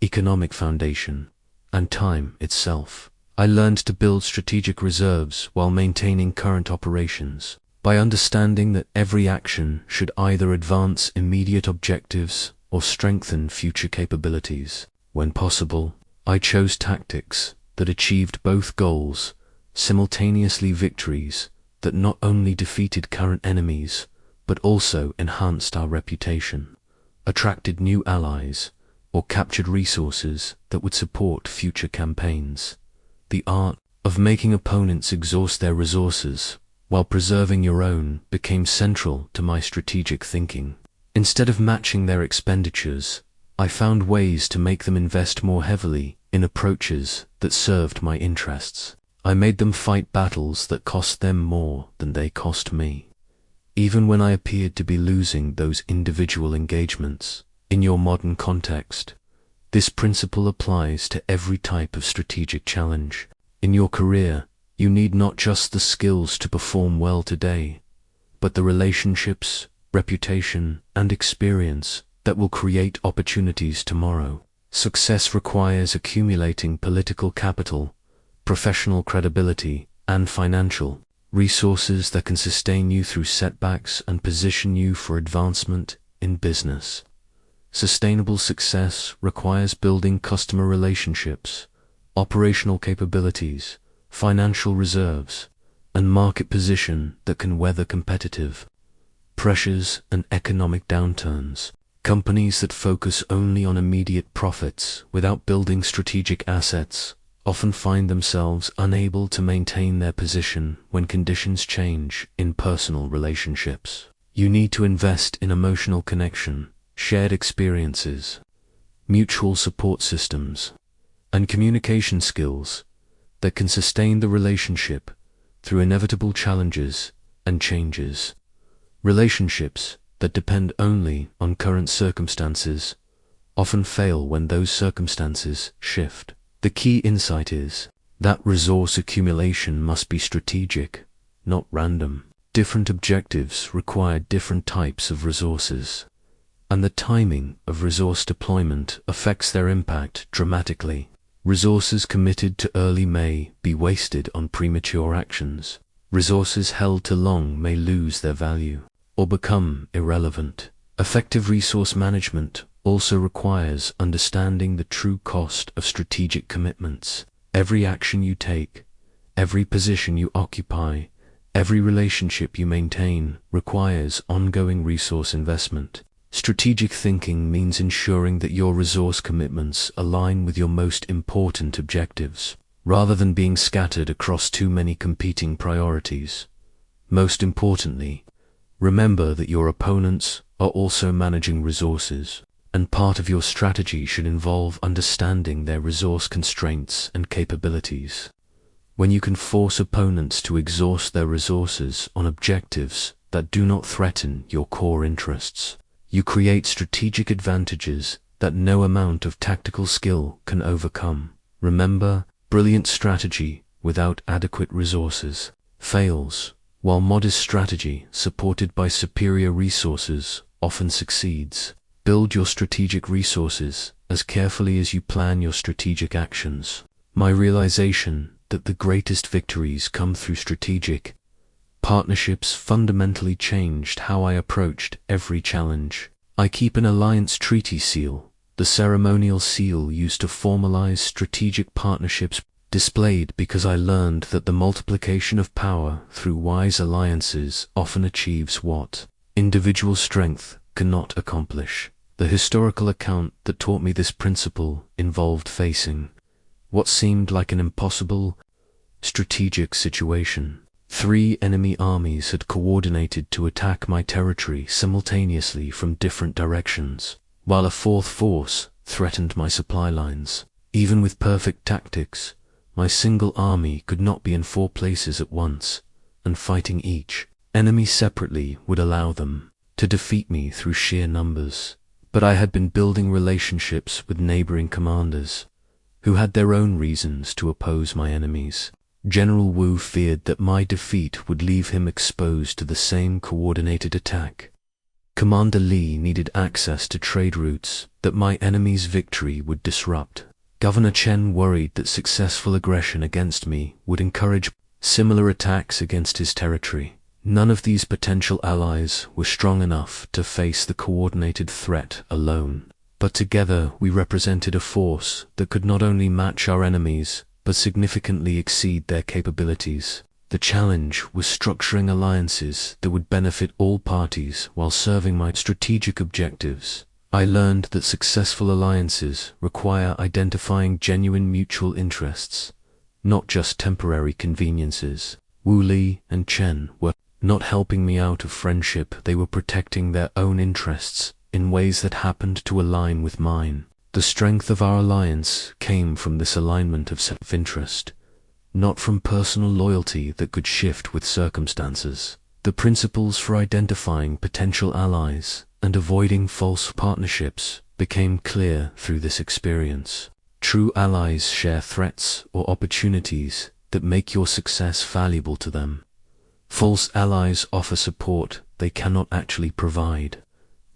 economic foundation, and time itself. I learned to build strategic reserves while maintaining current operations. By understanding that every action should either advance immediate objectives or strengthen future capabilities. When possible, I chose tactics that achieved both goals, simultaneously victories that not only defeated current enemies, but also enhanced our reputation, attracted new allies, or captured resources that would support future campaigns. The art of making opponents exhaust their resources while preserving your own became central to my strategic thinking. Instead of matching their expenditures, I found ways to make them invest more heavily in approaches that served my interests. I made them fight battles that cost them more than they cost me, even when I appeared to be losing those individual engagements. In your modern context, this principle applies to every type of strategic challenge. In your career, you need not just the skills to perform well today, but the relationships, reputation, and experience that will create opportunities tomorrow. Success requires accumulating political capital, professional credibility, and financial resources that can sustain you through setbacks and position you for advancement in business. Sustainable success requires building customer relationships, operational capabilities, financial reserves, and market position that can weather competitive pressures, and economic downturns. Companies that focus only on immediate profits without building strategic assets often find themselves unable to maintain their position when conditions change in personal relationships. You need to invest in emotional connection, shared experiences, mutual support systems, and communication skills that can sustain the relationship through inevitable challenges and changes. Relationships that depend only on current circumstances often fail when those circumstances shift. The key insight is that resource accumulation must be strategic, not random. Different objectives require different types of resources, and the timing of resource deployment affects their impact dramatically. Resources committed to early may be wasted on premature actions. Resources held too long may lose their value or become irrelevant. Effective resource management also requires understanding the true cost of strategic commitments. Every action you take, every position you occupy, every relationship you maintain requires ongoing resource investment. Strategic thinking means ensuring that your resource commitments align with your most important objectives, rather than being scattered across too many competing priorities. Most importantly, remember that your opponents are also managing resources, and part of your strategy should involve understanding their resource constraints and capabilities. When you can force opponents to exhaust their resources on objectives that do not threaten your core interests, you create strategic advantages that no amount of tactical skill can overcome. Remember, brilliant strategy without adequate resources fails, while modest strategy supported by superior resources often succeeds. Build your strategic resources as carefully as you plan your strategic actions. My realization that the greatest victories come through strategic partnerships fundamentally changed how I approached every challenge. I keep an alliance treaty seal, the ceremonial seal used to formalize strategic partnerships, displayed because I learned that the multiplication of power through wise alliances often achieves what individual strength cannot accomplish. The historical account that taught me this principle involved facing what seemed like an impossible strategic situation. 3 enemy armies had coordinated to attack my territory simultaneously from different directions, while a 4th force threatened my supply lines. Even with perfect tactics, my single army could not be in 4 places at once, and fighting each enemy separately would allow them to defeat me through sheer numbers. But I had been building relationships with neighboring commanders, who had their own reasons to oppose my enemies. General Wu feared that my defeat would leave him exposed to the same coordinated attack. Commander Li needed access to trade routes that my enemy's victory would disrupt. Governor Chen worried that successful aggression against me would encourage similar attacks against his territory. None of these potential allies were strong enough to face the coordinated threat alone, but together we represented a force that could not only match our enemies, but significantly exceed their capabilities. The challenge was structuring alliances that would benefit all parties while serving my strategic objectives. I learned that successful alliances require identifying genuine mutual interests, not just temporary conveniences. Wu Li and Chen were not helping me out of friendship, they were protecting their own interests in ways that happened to align with mine. The strength of our alliance came from this alignment of self-interest, not from personal loyalty that could shift with circumstances. The principles for identifying potential allies and avoiding false partnerships became clear through this experience. True allies share threats or opportunities that make your success valuable to them. False allies offer support they cannot actually provide,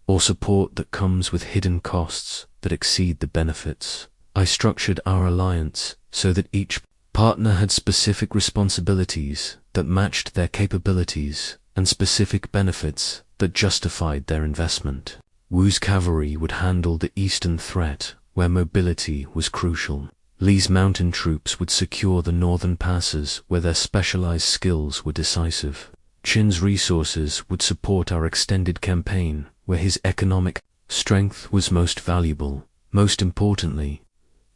or support that comes with hidden costs that exceed the benefits. I structured our alliance so that each partner had specific responsibilities that matched their capabilities and specific benefits that justified their investment. Wu's cavalry would handle the eastern threat, where mobility was crucial. Li's mountain troops would secure the northern passes, where their specialized skills were decisive. Chin's resources would support our extended campaign, where his economic strength was most valuable. Most importantly,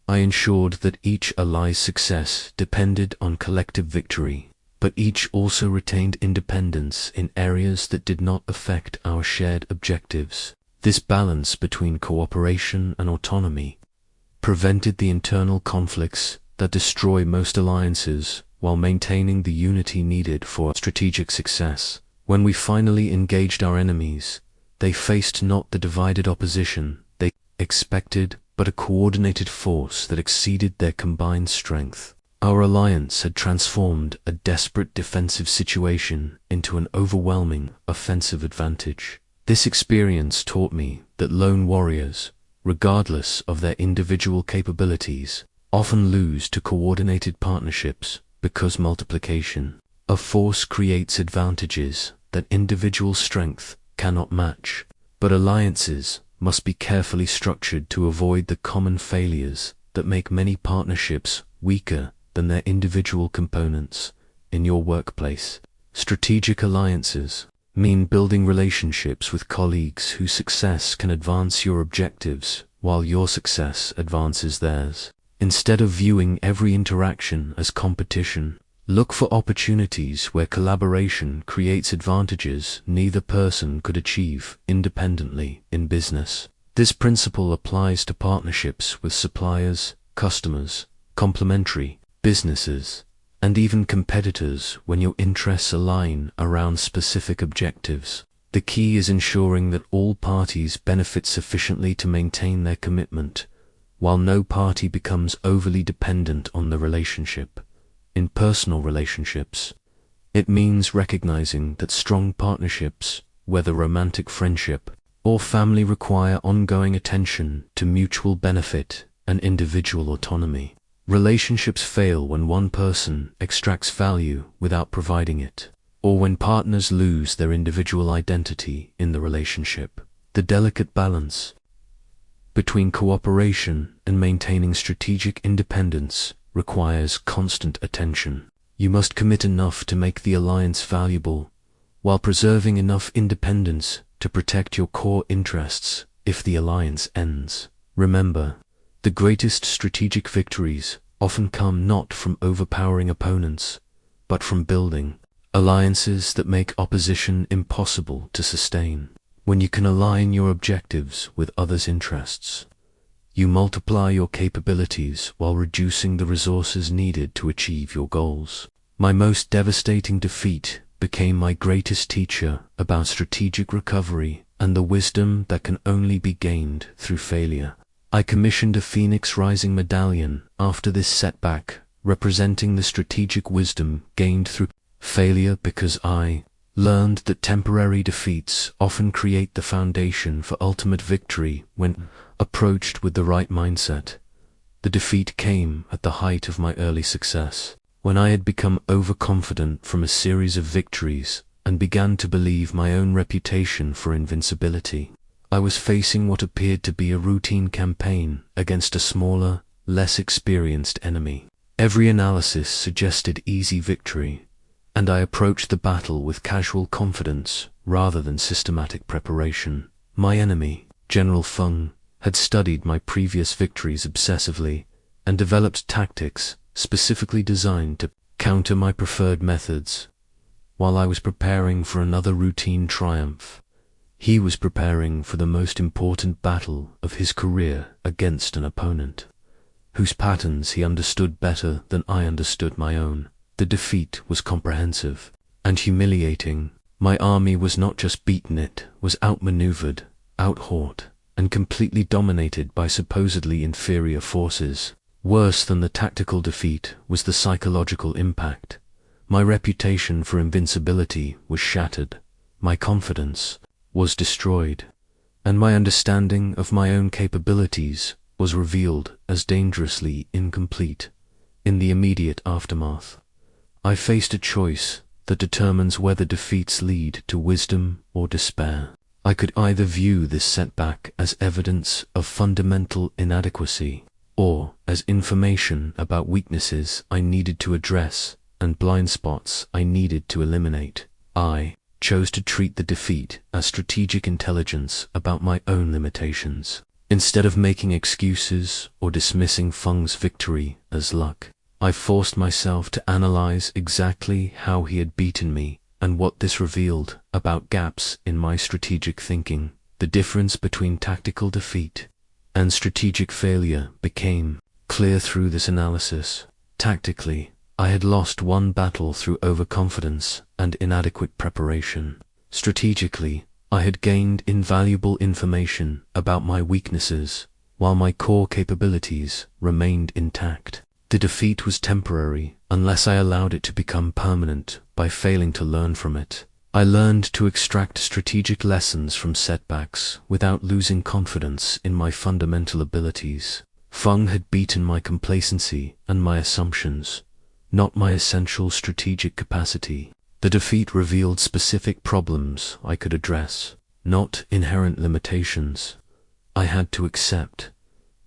I ensured that each ally's success depended on collective victory, but each also retained independence in areas that did not affect our shared objectives. This balance between cooperation and autonomy prevented the internal conflicts that destroy most alliances while maintaining the unity needed for strategic success. When we finally engaged our enemies, they faced not the divided opposition they expected, but a coordinated force that exceeded their combined strength. Our alliance had transformed a desperate defensive situation into an overwhelming offensive advantage. This experience taught me that lone warriors, regardless of their individual capabilities, often lose to coordinated partnerships because multiplication of force creates advantages that individual strength cannot match. But alliances must be carefully structured to avoid the common failures that make many partnerships weaker than their individual components. In your workplace, strategic alliances mean building relationships with colleagues whose success can advance your objectives while your success advances theirs. Instead of viewing every interaction as competition, look for opportunities where collaboration creates advantages neither person could achieve independently in business. This principle applies to partnerships with suppliers, customers, complementary businesses, and even competitors when your interests align around specific objectives. The key is ensuring that all parties benefit sufficiently to maintain their commitment, while no party becomes overly dependent on the relationship. In personal relationships, it means recognizing that strong partnerships, whether romantic friendship or family, require ongoing attention to mutual benefit and individual autonomy. Relationships fail when one person extracts value without providing it, or when partners lose their individual identity in the relationship. The delicate balance between cooperation and maintaining strategic independence requires constant attention. You must commit enough to make the alliance valuable, while preserving enough independence to protect your core interests if the alliance ends. Remember, the greatest strategic victories often come not from overpowering opponents, but from building alliances that make opposition impossible to sustain. When you can align your objectives with others' interests, you multiply your capabilities while reducing the resources needed to achieve your goals. My most devastating defeat became my greatest teacher about strategic recovery and the wisdom that can only be gained through failure. I commissioned a Phoenix Rising medallion after this setback, representing the strategic wisdom gained through failure, because I learned that temporary defeats often create the foundation for ultimate victory when approached with the right mindset. The defeat came at the height of my early success, when I had become overconfident from a series of victories and began to believe my own reputation for invincibility. I was facing what appeared to be a routine campaign against a smaller, less experienced enemy. Every analysis suggested easy victory, and I approached the battle with casual confidence rather than systematic preparation. My enemy, General Feng, had studied my previous victories obsessively and developed tactics specifically designed to counter my preferred methods. While I was preparing for another routine triumph, he was preparing for the most important battle of his career against an opponent whose patterns he understood better than I understood my own. The defeat was comprehensive and humiliating. My army was not just beaten, it was outmaneuvered, outfought, and completely dominated by supposedly inferior forces. Worse than the tactical defeat was the psychological impact. My reputation for invincibility was shattered, my confidence was destroyed, and my understanding of my own capabilities was revealed as dangerously incomplete. In the immediate aftermath, I faced a choice that determines whether defeats lead to wisdom or despair. I could either view this setback as evidence of fundamental inadequacy, or as information about weaknesses I needed to address and blind spots I needed to eliminate. I chose to treat the defeat as strategic intelligence about my own limitations. Instead of making excuses or dismissing Feng's victory as luck, I forced myself to analyze exactly how he had beaten me and what this revealed about gaps in my strategic thinking. The difference between tactical defeat and strategic failure became clear through this analysis. Tactically, I had lost one battle through overconfidence and inadequate preparation. Strategically, I had gained invaluable information about my weaknesses, while my core capabilities remained intact. The defeat was temporary unless I allowed it to become permanent by failing to learn from it. I learned to extract strategic lessons from setbacks without losing confidence in my fundamental abilities. Feng had beaten my complacency and my assumptions, not my essential strategic capacity. The defeat revealed specific problems I could address, not inherent limitations I had to accept.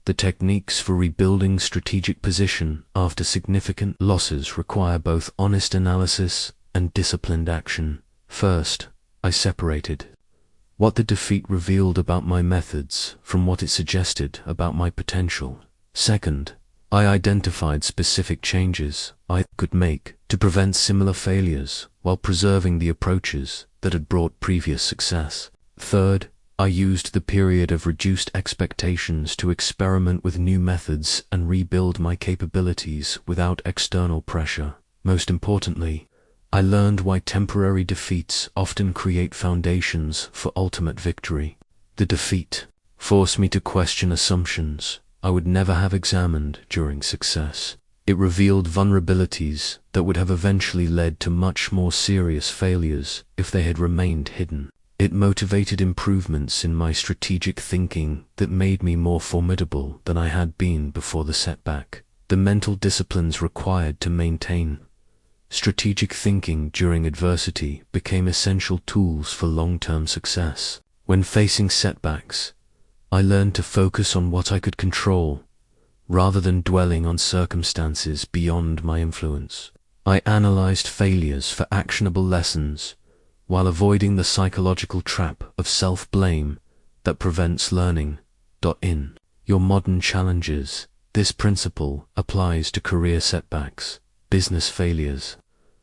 The techniques for rebuilding strategic position after significant losses require both honest analysis and disciplined action. First, I separated what the defeat revealed about my methods from what it suggested about my potential. Second, I identified specific changes I could make to prevent similar failures while preserving the approaches that had brought previous success. Third, I used the period of reduced expectations to experiment with new methods and rebuild my capabilities without external pressure. Most importantly, I learned why temporary defeats often create foundations for ultimate victory. The defeat forced me to question assumptions I would never have examined during success. It revealed vulnerabilities that would have eventually led to much more serious failures if they had remained hidden. It motivated improvements in my strategic thinking that made me more formidable than I had been before the setback. The mental disciplines required to maintain strategic thinking during adversity became essential tools for long-term success. When facing setbacks, I learned to focus on what I could control, rather than dwelling on circumstances beyond my influence. I analyzed failures for actionable lessons, while avoiding the psychological trap of self-blame that prevents learning. In your modern challenges, this principle applies to career setbacks, business failures,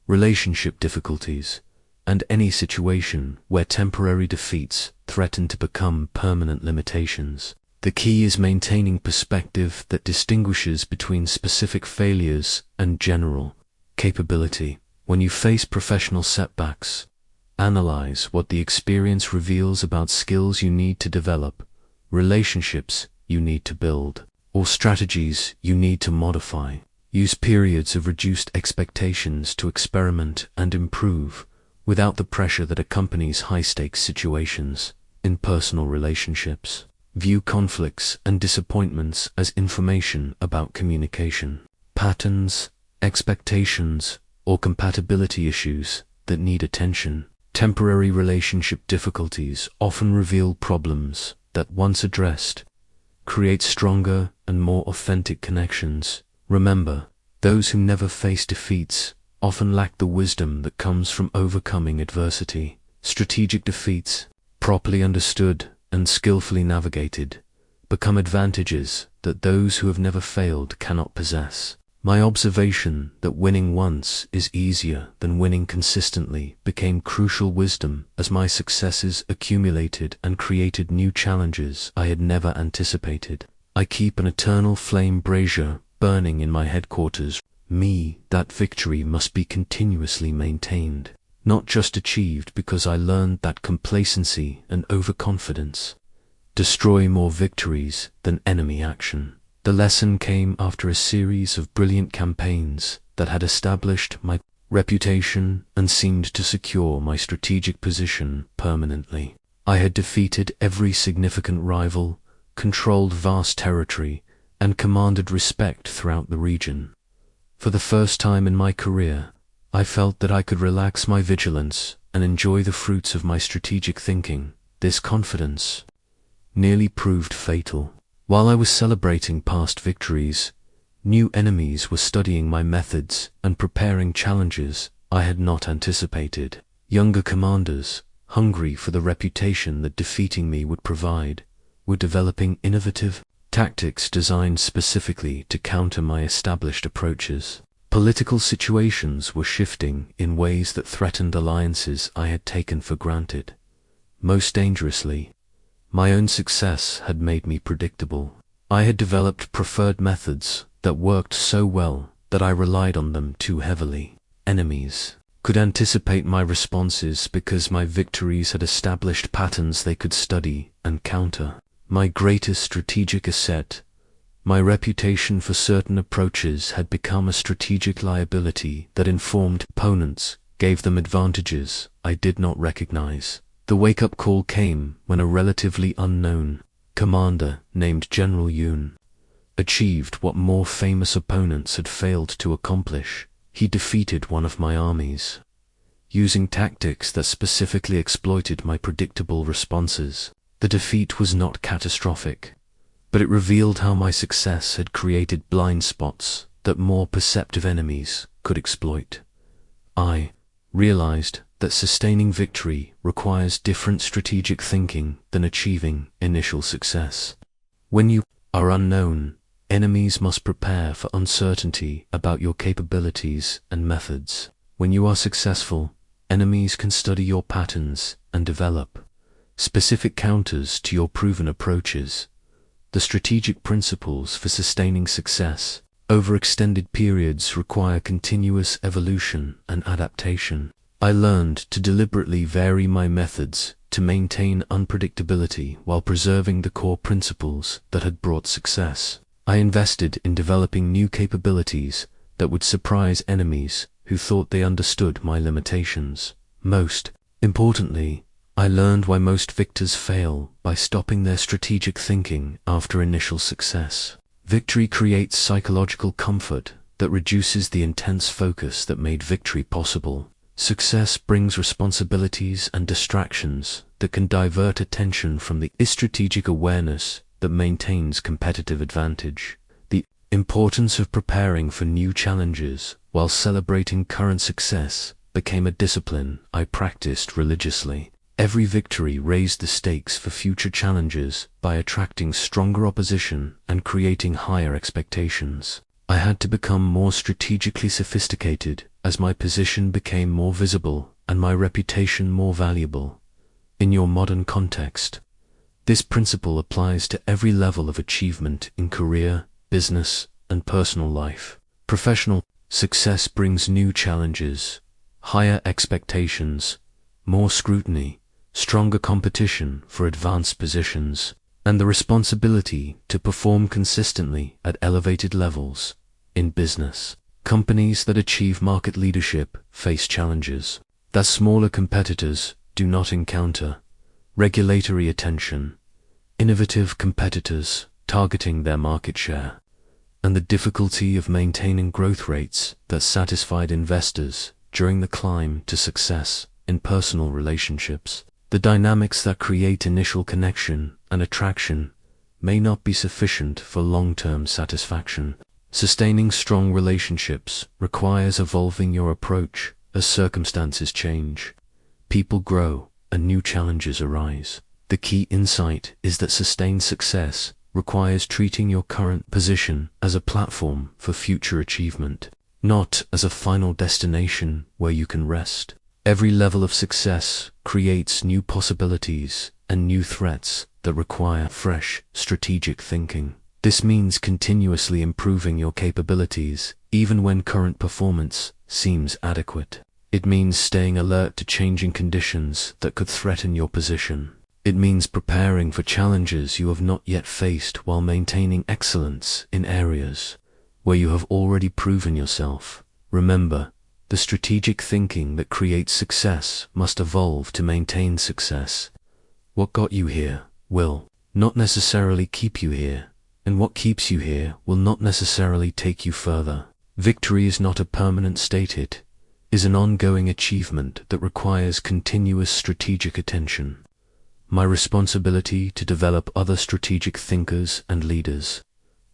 relationship difficulties, and any situation where temporary defeats threaten to become permanent limitations. The key is maintaining perspective that distinguishes between specific failures and general capability. When you face professional setbacks, analyze what the experience reveals about skills you need to develop, relationships you need to build, or strategies you need to modify. Use periods of reduced expectations to experiment and improve, without the pressure that accompanies high-stakes situations. In personal relationships, view conflicts and disappointments as information about communication, patterns, expectations, or compatibility issues that need attention. Temporary relationship difficulties often reveal problems that, once addressed, create stronger and more authentic connections. Remember, those who never face defeats often lack the wisdom that comes from overcoming adversity. Strategic defeats, properly understood and skillfully navigated, become advantages that those who have never failed cannot possess. My observation that winning once is easier than winning consistently became crucial wisdom as my successes accumulated and created new challenges I had never anticipated. I keep an eternal flame brazier burning in my headquarters. That victory must be continuously maintained, not just achieved because I learned that complacency and overconfidence destroy more victories than enemy action. The lesson came after a series of brilliant campaigns that had established my reputation and seemed to secure my strategic position permanently. I had defeated every significant rival, controlled vast territory, and commanded respect throughout the region. For the first time in my career, I felt that I could relax my vigilance and enjoy the fruits of my strategic thinking. This confidence nearly proved fatal. While I was celebrating past victories, new enemies were studying my methods and preparing challenges I had not anticipated. Younger commanders, hungry for the reputation that defeating me would provide, were developing innovative tactics designed specifically to counter my established approaches. Political situations were shifting in ways that threatened alliances I had taken for granted. Most dangerously, my own success had made me predictable. I had developed preferred methods that worked so well that I relied on them too heavily. Enemies could anticipate my responses because my victories had established patterns they could study and counter. My greatest strategic asset, my reputation for certain approaches, had become a strategic liability that informed opponents, gave them advantages I did not recognize. The wake-up call came when a relatively unknown commander named General Yoon achieved what more famous opponents had failed to accomplish. He defeated one of my armies, using tactics that specifically exploited my predictable responses. The defeat was not catastrophic, but it revealed how my success had created blind spots that more perceptive enemies could exploit. I realized that sustaining victory requires different strategic thinking than achieving initial success. When you are unknown, enemies must prepare for uncertainty about your capabilities and methods. When you are successful, enemies can study your patterns and develop specific counters to your proven approaches. The strategic principles for sustaining success over extended periods require continuous evolution and adaptation. I learned to deliberately vary my methods to maintain unpredictability while preserving the core principles that had brought success. I invested in developing new capabilities that would surprise enemies who thought they understood my limitations. Most importantly, I learned why most victors fail by stopping their strategic thinking after initial success. Victory creates psychological comfort that reduces the intense focus that made victory possible. Success brings responsibilities and distractions that can divert attention from the strategic awareness that maintains competitive advantage. The importance of preparing for new challenges while celebrating current success became a discipline I practiced religiously. Every victory raised the stakes for future challenges by attracting stronger opposition and creating higher expectations. I had to become more strategically sophisticated as my position became more visible and my reputation more valuable. In your modern context, this principle applies to every level of achievement in career, business, and personal life. Professional success brings new challenges, higher expectations, more scrutiny, stronger competition for advanced positions, and the responsibility to perform consistently at elevated levels. In business, companies that achieve market leadership face challenges that smaller competitors do not encounter: regulatory attention, innovative competitors targeting their market share, and the difficulty of maintaining growth rates that satisfied investors during the climb to success. In personal relationships, the dynamics that create initial connection and attraction may not be sufficient for long-term satisfaction. Sustaining strong relationships requires evolving your approach as circumstances change. People grow and new challenges arise. The key insight is that sustained success requires treating your current position as a platform for future achievement, not as a final destination where you can rest. Every level of success creates new possibilities and new threats that require fresh, strategic thinking. This means continuously improving your capabilities, even when current performance seems adequate. It means staying alert to changing conditions that could threaten your position. It means preparing for challenges you have not yet faced while maintaining excellence in areas where you have already proven yourself. Remember, the strategic thinking that creates success must evolve to maintain success. What got you here will not necessarily keep you here, and what keeps you here will not necessarily take you further. Victory is not a permanent state, it is an ongoing achievement that requires continuous strategic attention. My responsibility to develop other strategic thinkers and leaders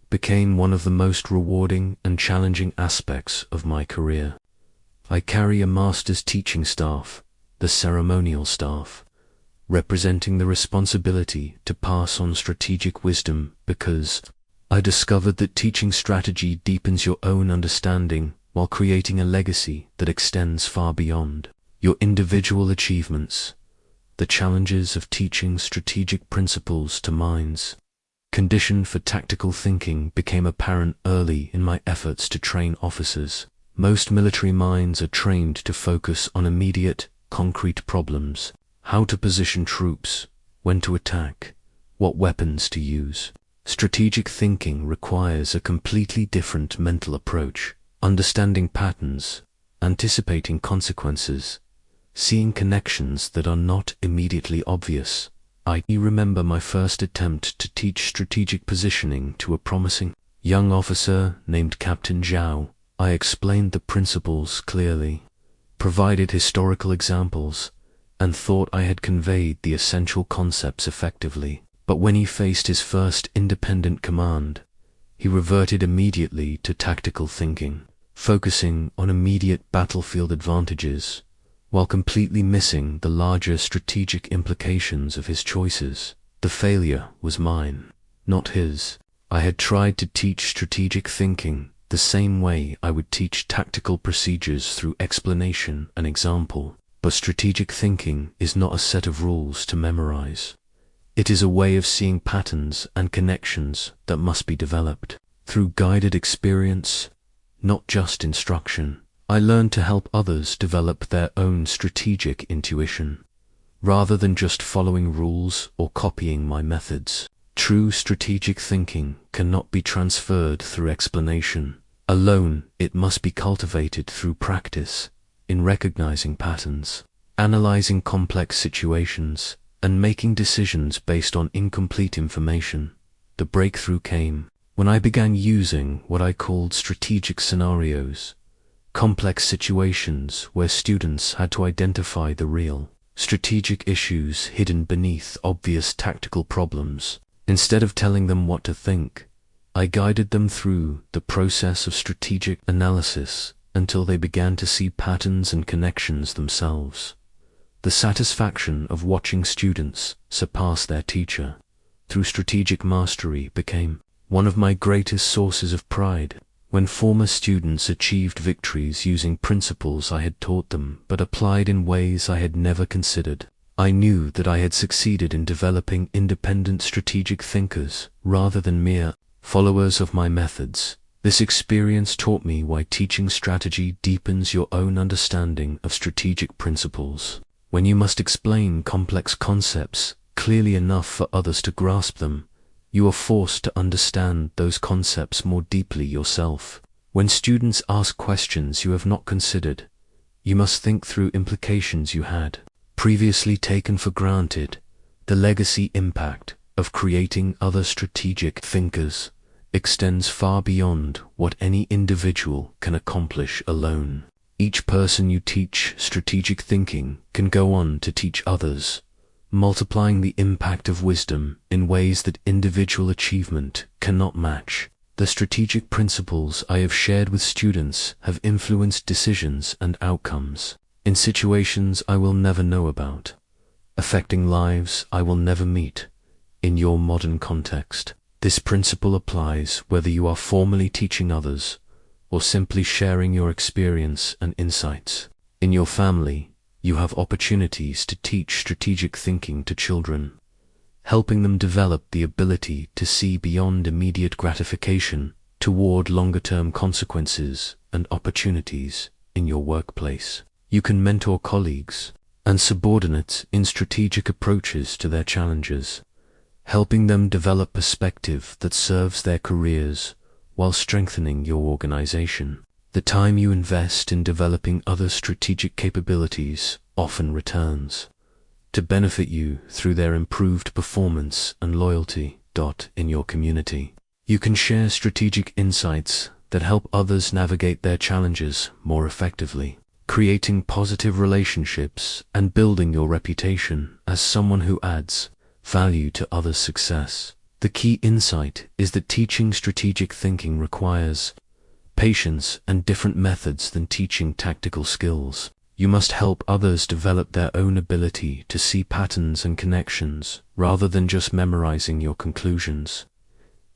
became one of the most rewarding and challenging aspects of my career. I carry a master's teaching staff the ceremonial staff, representing the responsibility to pass on strategic wisdom, because I discovered that teaching strategy deepens your own understanding while creating a legacy that extends far beyond your individual achievements. The challenges of teaching strategic principles to minds conditioned for tactical thinking became apparent early in my efforts to train officers. Most military minds are trained to focus on immediate, concrete problems: how to position troops, when to attack, what weapons to use. Strategic thinking requires a completely different mental approach: understanding patterns, anticipating consequences, seeing connections that are not immediately obvious. I remember my first attempt to teach strategic positioning to a promising young officer named Captain Zhao. I explained the principles clearly, provided historical examples, and thought I had conveyed the essential concepts effectively. But when he faced his first independent command, he reverted immediately to tactical thinking, focusing on immediate battlefield advantages, while completely missing the larger strategic implications of his choices. The failure was mine, not his. I had tried to teach strategic thinking the same way I would teach tactical procedures, through explanation and example. But strategic thinking is not a set of rules to memorize. It is a way of seeing patterns and connections that must be developed through guided experience, not just instruction. I learned to help others develop their own strategic intuition, rather than just following rules or copying my methods. True strategic thinking cannot be transferred through explanation alone. It must be cultivated through practice, in recognizing patterns, analyzing complex situations, and making decisions based on incomplete information. The breakthrough came when I began using what I called strategic scenarios, complex situations where students had to identify the real strategic issues hidden beneath obvious tactical problems. Instead of telling them what to think, I guided them through the process of strategic analysis until they began to see patterns and connections themselves. The satisfaction of watching students surpass their teacher through strategic mastery became one of my greatest sources of pride. When former students achieved victories using principles I had taught them but applied in ways I had never considered, I knew that I had succeeded in developing independent strategic thinkers rather than mere followers of my methods. This experience taught me why teaching strategy deepens your own understanding of strategic principles. When you must explain complex concepts clearly enough for others to grasp them, you are forced to understand those concepts more deeply yourself. When students ask questions you have not considered, you must think through implications you had previously taken for granted. The legacy impact of creating other strategic thinkers extends far beyond what any individual can accomplish alone. Each person you teach strategic thinking can go on to teach others, multiplying the impact of wisdom in ways that individual achievement cannot match. The strategic principles I have shared with students have influenced decisions and outcomes in situations I will never know about, affecting lives I will never meet. In your modern context, this principle applies whether you are formally teaching others or simply sharing your experience and insights. In your family, you have opportunities to teach strategic thinking to children, helping them develop the ability to see beyond immediate gratification toward longer-term consequences and opportunities. In your workplace, you can mentor colleagues and subordinates in strategic approaches to their challenges, helping them develop perspective that serves their careers while strengthening your organization. The time you invest in developing other strategic capabilities often returns to benefit you through their improved performance and loyalty. In your community, you can share strategic insights that help others navigate their challenges more effectively, creating positive relationships and building your reputation as someone who adds value to others' success. The key insight is that teaching strategic thinking requires patience and different methods than teaching tactical skills. You must help others develop their own ability to see patterns and connections, rather than just memorizing your conclusions.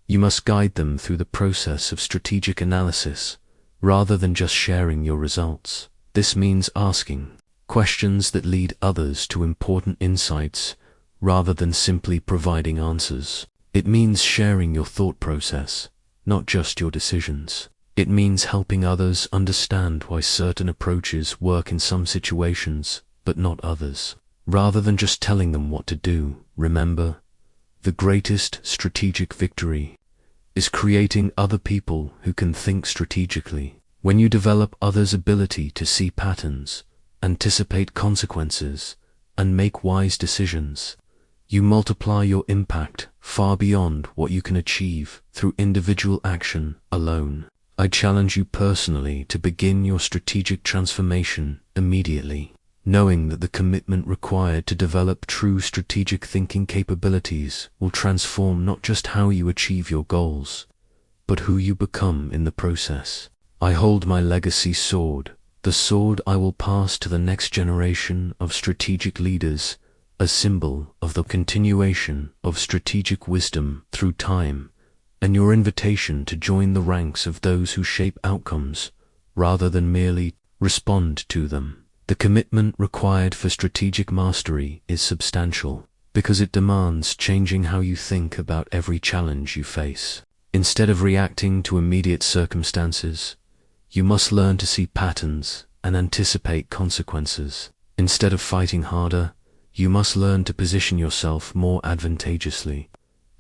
You must guide them through the process of strategic analysis, rather than just sharing your results. This means asking questions that lead others to important insights, rather than simply providing answers. It means sharing your thought process, not just your decisions. It means helping others understand why certain approaches work in some situations, but not others. Rather than just telling them what to do, remember, the greatest strategic victory is creating other people who can think strategically. When you develop others' ability to see patterns, anticipate consequences, and make wise decisions, you multiply your impact far beyond what you can achieve through individual action alone. I challenge you personally to begin your strategic transformation immediately, knowing that the commitment required to develop true strategic thinking capabilities will transform not just how you achieve your goals, but who you become in the process. I hold my legacy sword, the sword I will pass to the next generation of strategic leaders, a symbol of the continuation of strategic wisdom through time, and your invitation to join the ranks of those who shape outcomes, rather than merely respond to them. The commitment required for strategic mastery is substantial, because it demands changing how you think about every challenge you face. Instead of reacting to immediate circumstances, you must learn to see patterns and anticipate consequences. Instead of fighting harder, you must learn to position yourself more advantageously.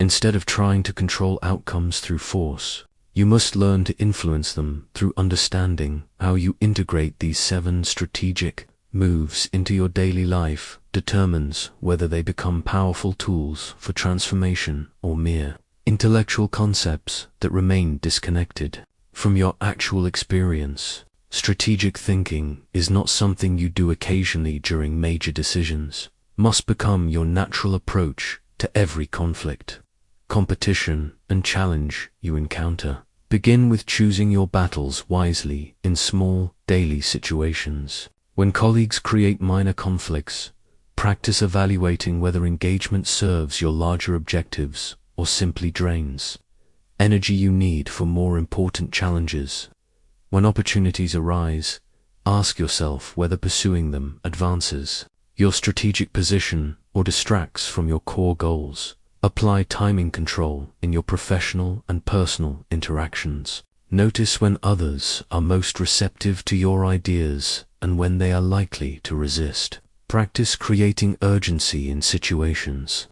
Instead of trying to control outcomes through force, you must learn to influence them through understanding. How you integrate these 7 strategic moves into your daily life determines whether they become powerful tools for transformation or mere intellectual concepts that remain disconnected from your actual experience. Strategic thinking is not something you do occasionally during major decisions. It must become your natural approach to every conflict, competition, and challenge you encounter. Begin with choosing your battles wisely in small, daily situations. When colleagues create minor conflicts, practice evaluating whether engagement serves your larger objectives or simply drains energy you need for more important challenges. When opportunities arise, ask yourself whether pursuing them advances your strategic position or distracts from your core goals. Apply timing control in your professional and personal interactions. Notice when others are most receptive to your ideas and when they are likely to resist. Practice creating urgency in situations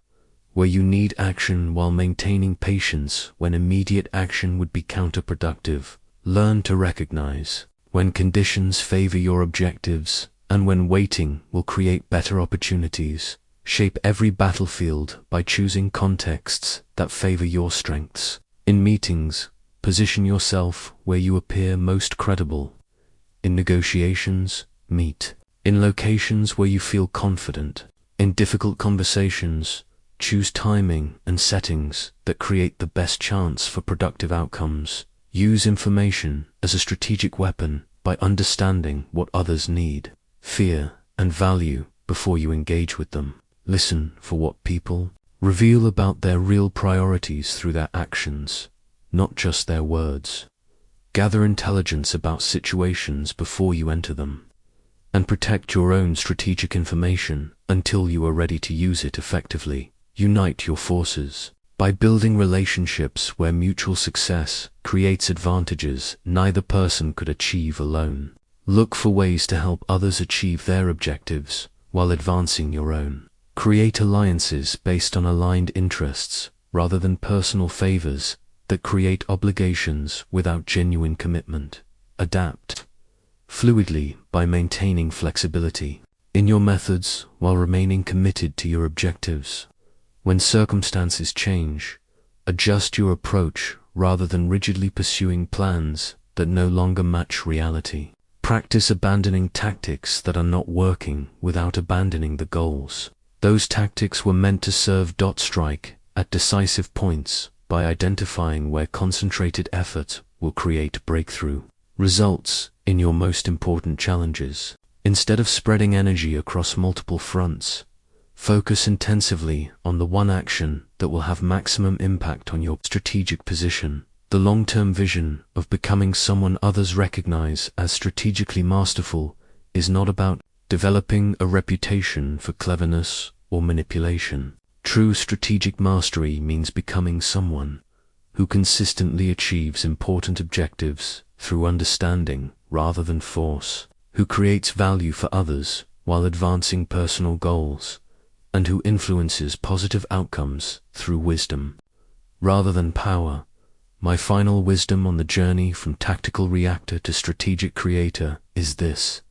where you need action while maintaining patience when immediate action would be counterproductive. Learn to recognize when conditions favor your objectives and when waiting will create better opportunities. Shape every battlefield by choosing contexts that favor your strengths. In meetings, position yourself where you appear most credible. In negotiations, meet in locations where you feel confident. In difficult conversations, choose timing and settings that create the best chance for productive outcomes. Use information as a strategic weapon by understanding what others need, fear, and value before you engage with them. Listen for what people reveal about their real priorities through their actions, not just their words. Gather intelligence about situations before you enter them, and protect your own strategic information until you are ready to use it effectively. Unite your forces by building relationships where mutual success creates advantages neither person could achieve alone. Look for ways to help others achieve their objectives while advancing your own. Create alliances based on aligned interests rather than personal favors that create obligations without genuine commitment. Adapt fluidly by maintaining flexibility in your methods while remaining committed to your objectives. When circumstances change, adjust your approach rather than rigidly pursuing plans that no longer match reality. Practice abandoning tactics that are not working without abandoning the goals. Those tactics were meant to serve. Strike at decisive points by identifying where concentrated effort will create breakthrough results in your most important challenges. Instead of spreading energy across multiple fronts, focus intensively on the one action that will have maximum impact on your strategic position. The long-term vision of becoming someone others recognize as strategically masterful is not about developing a reputation for cleverness or manipulation. True strategic mastery means becoming someone who consistently achieves important objectives through understanding rather than force, who creates value for others while advancing personal goals, and who influences positive outcomes through wisdom rather than power. My final wisdom on the journey from tactical reactor to strategic creator is this: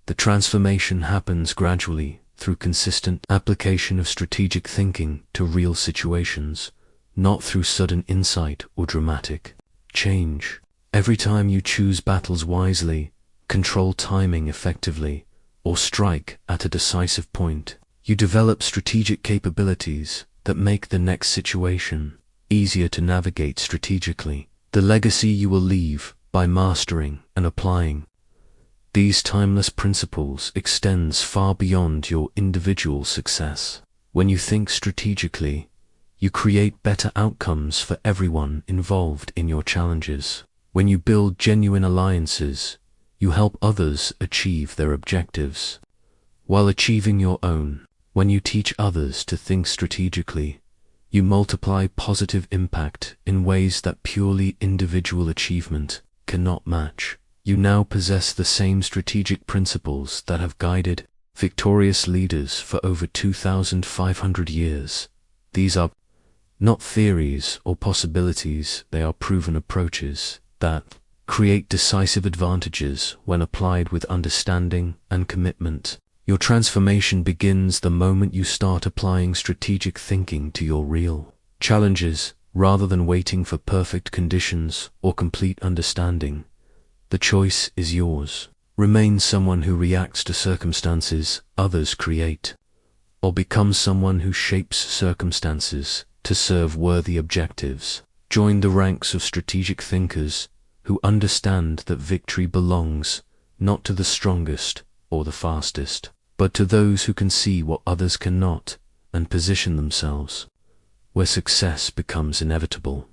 the transformation happens gradually through consistent application of strategic thinking to real situations, not through sudden insight or dramatic change. Every time you choose battles wisely, control timing effectively, or strike at a decisive point, you develop strategic capabilities that make the next situation easier to navigate strategically. The legacy you will leave by mastering and applying these timeless principles extends far beyond your individual success. When you think strategically, you create better outcomes for everyone involved in your challenges. When you build genuine alliances, you help others achieve their objectives while achieving your own. When you teach others to think strategically, you multiply positive impact in ways that purely individual achievement cannot match. You now possess the same strategic principles that have guided victorious leaders for over 2,500 years. These are not theories or possibilities, they are proven approaches that create decisive advantages when applied with understanding and commitment. Your transformation begins the moment you start applying strategic thinking to your real challenges, rather than waiting for perfect conditions or complete understanding. The choice is yours. Remain someone who reacts to circumstances others create, or become someone who shapes circumstances to serve worthy objectives. Join the ranks of strategic thinkers who understand that victory belongs not to the strongest or the fastest, but to those who can see what others cannot and position themselves where success becomes inevitable.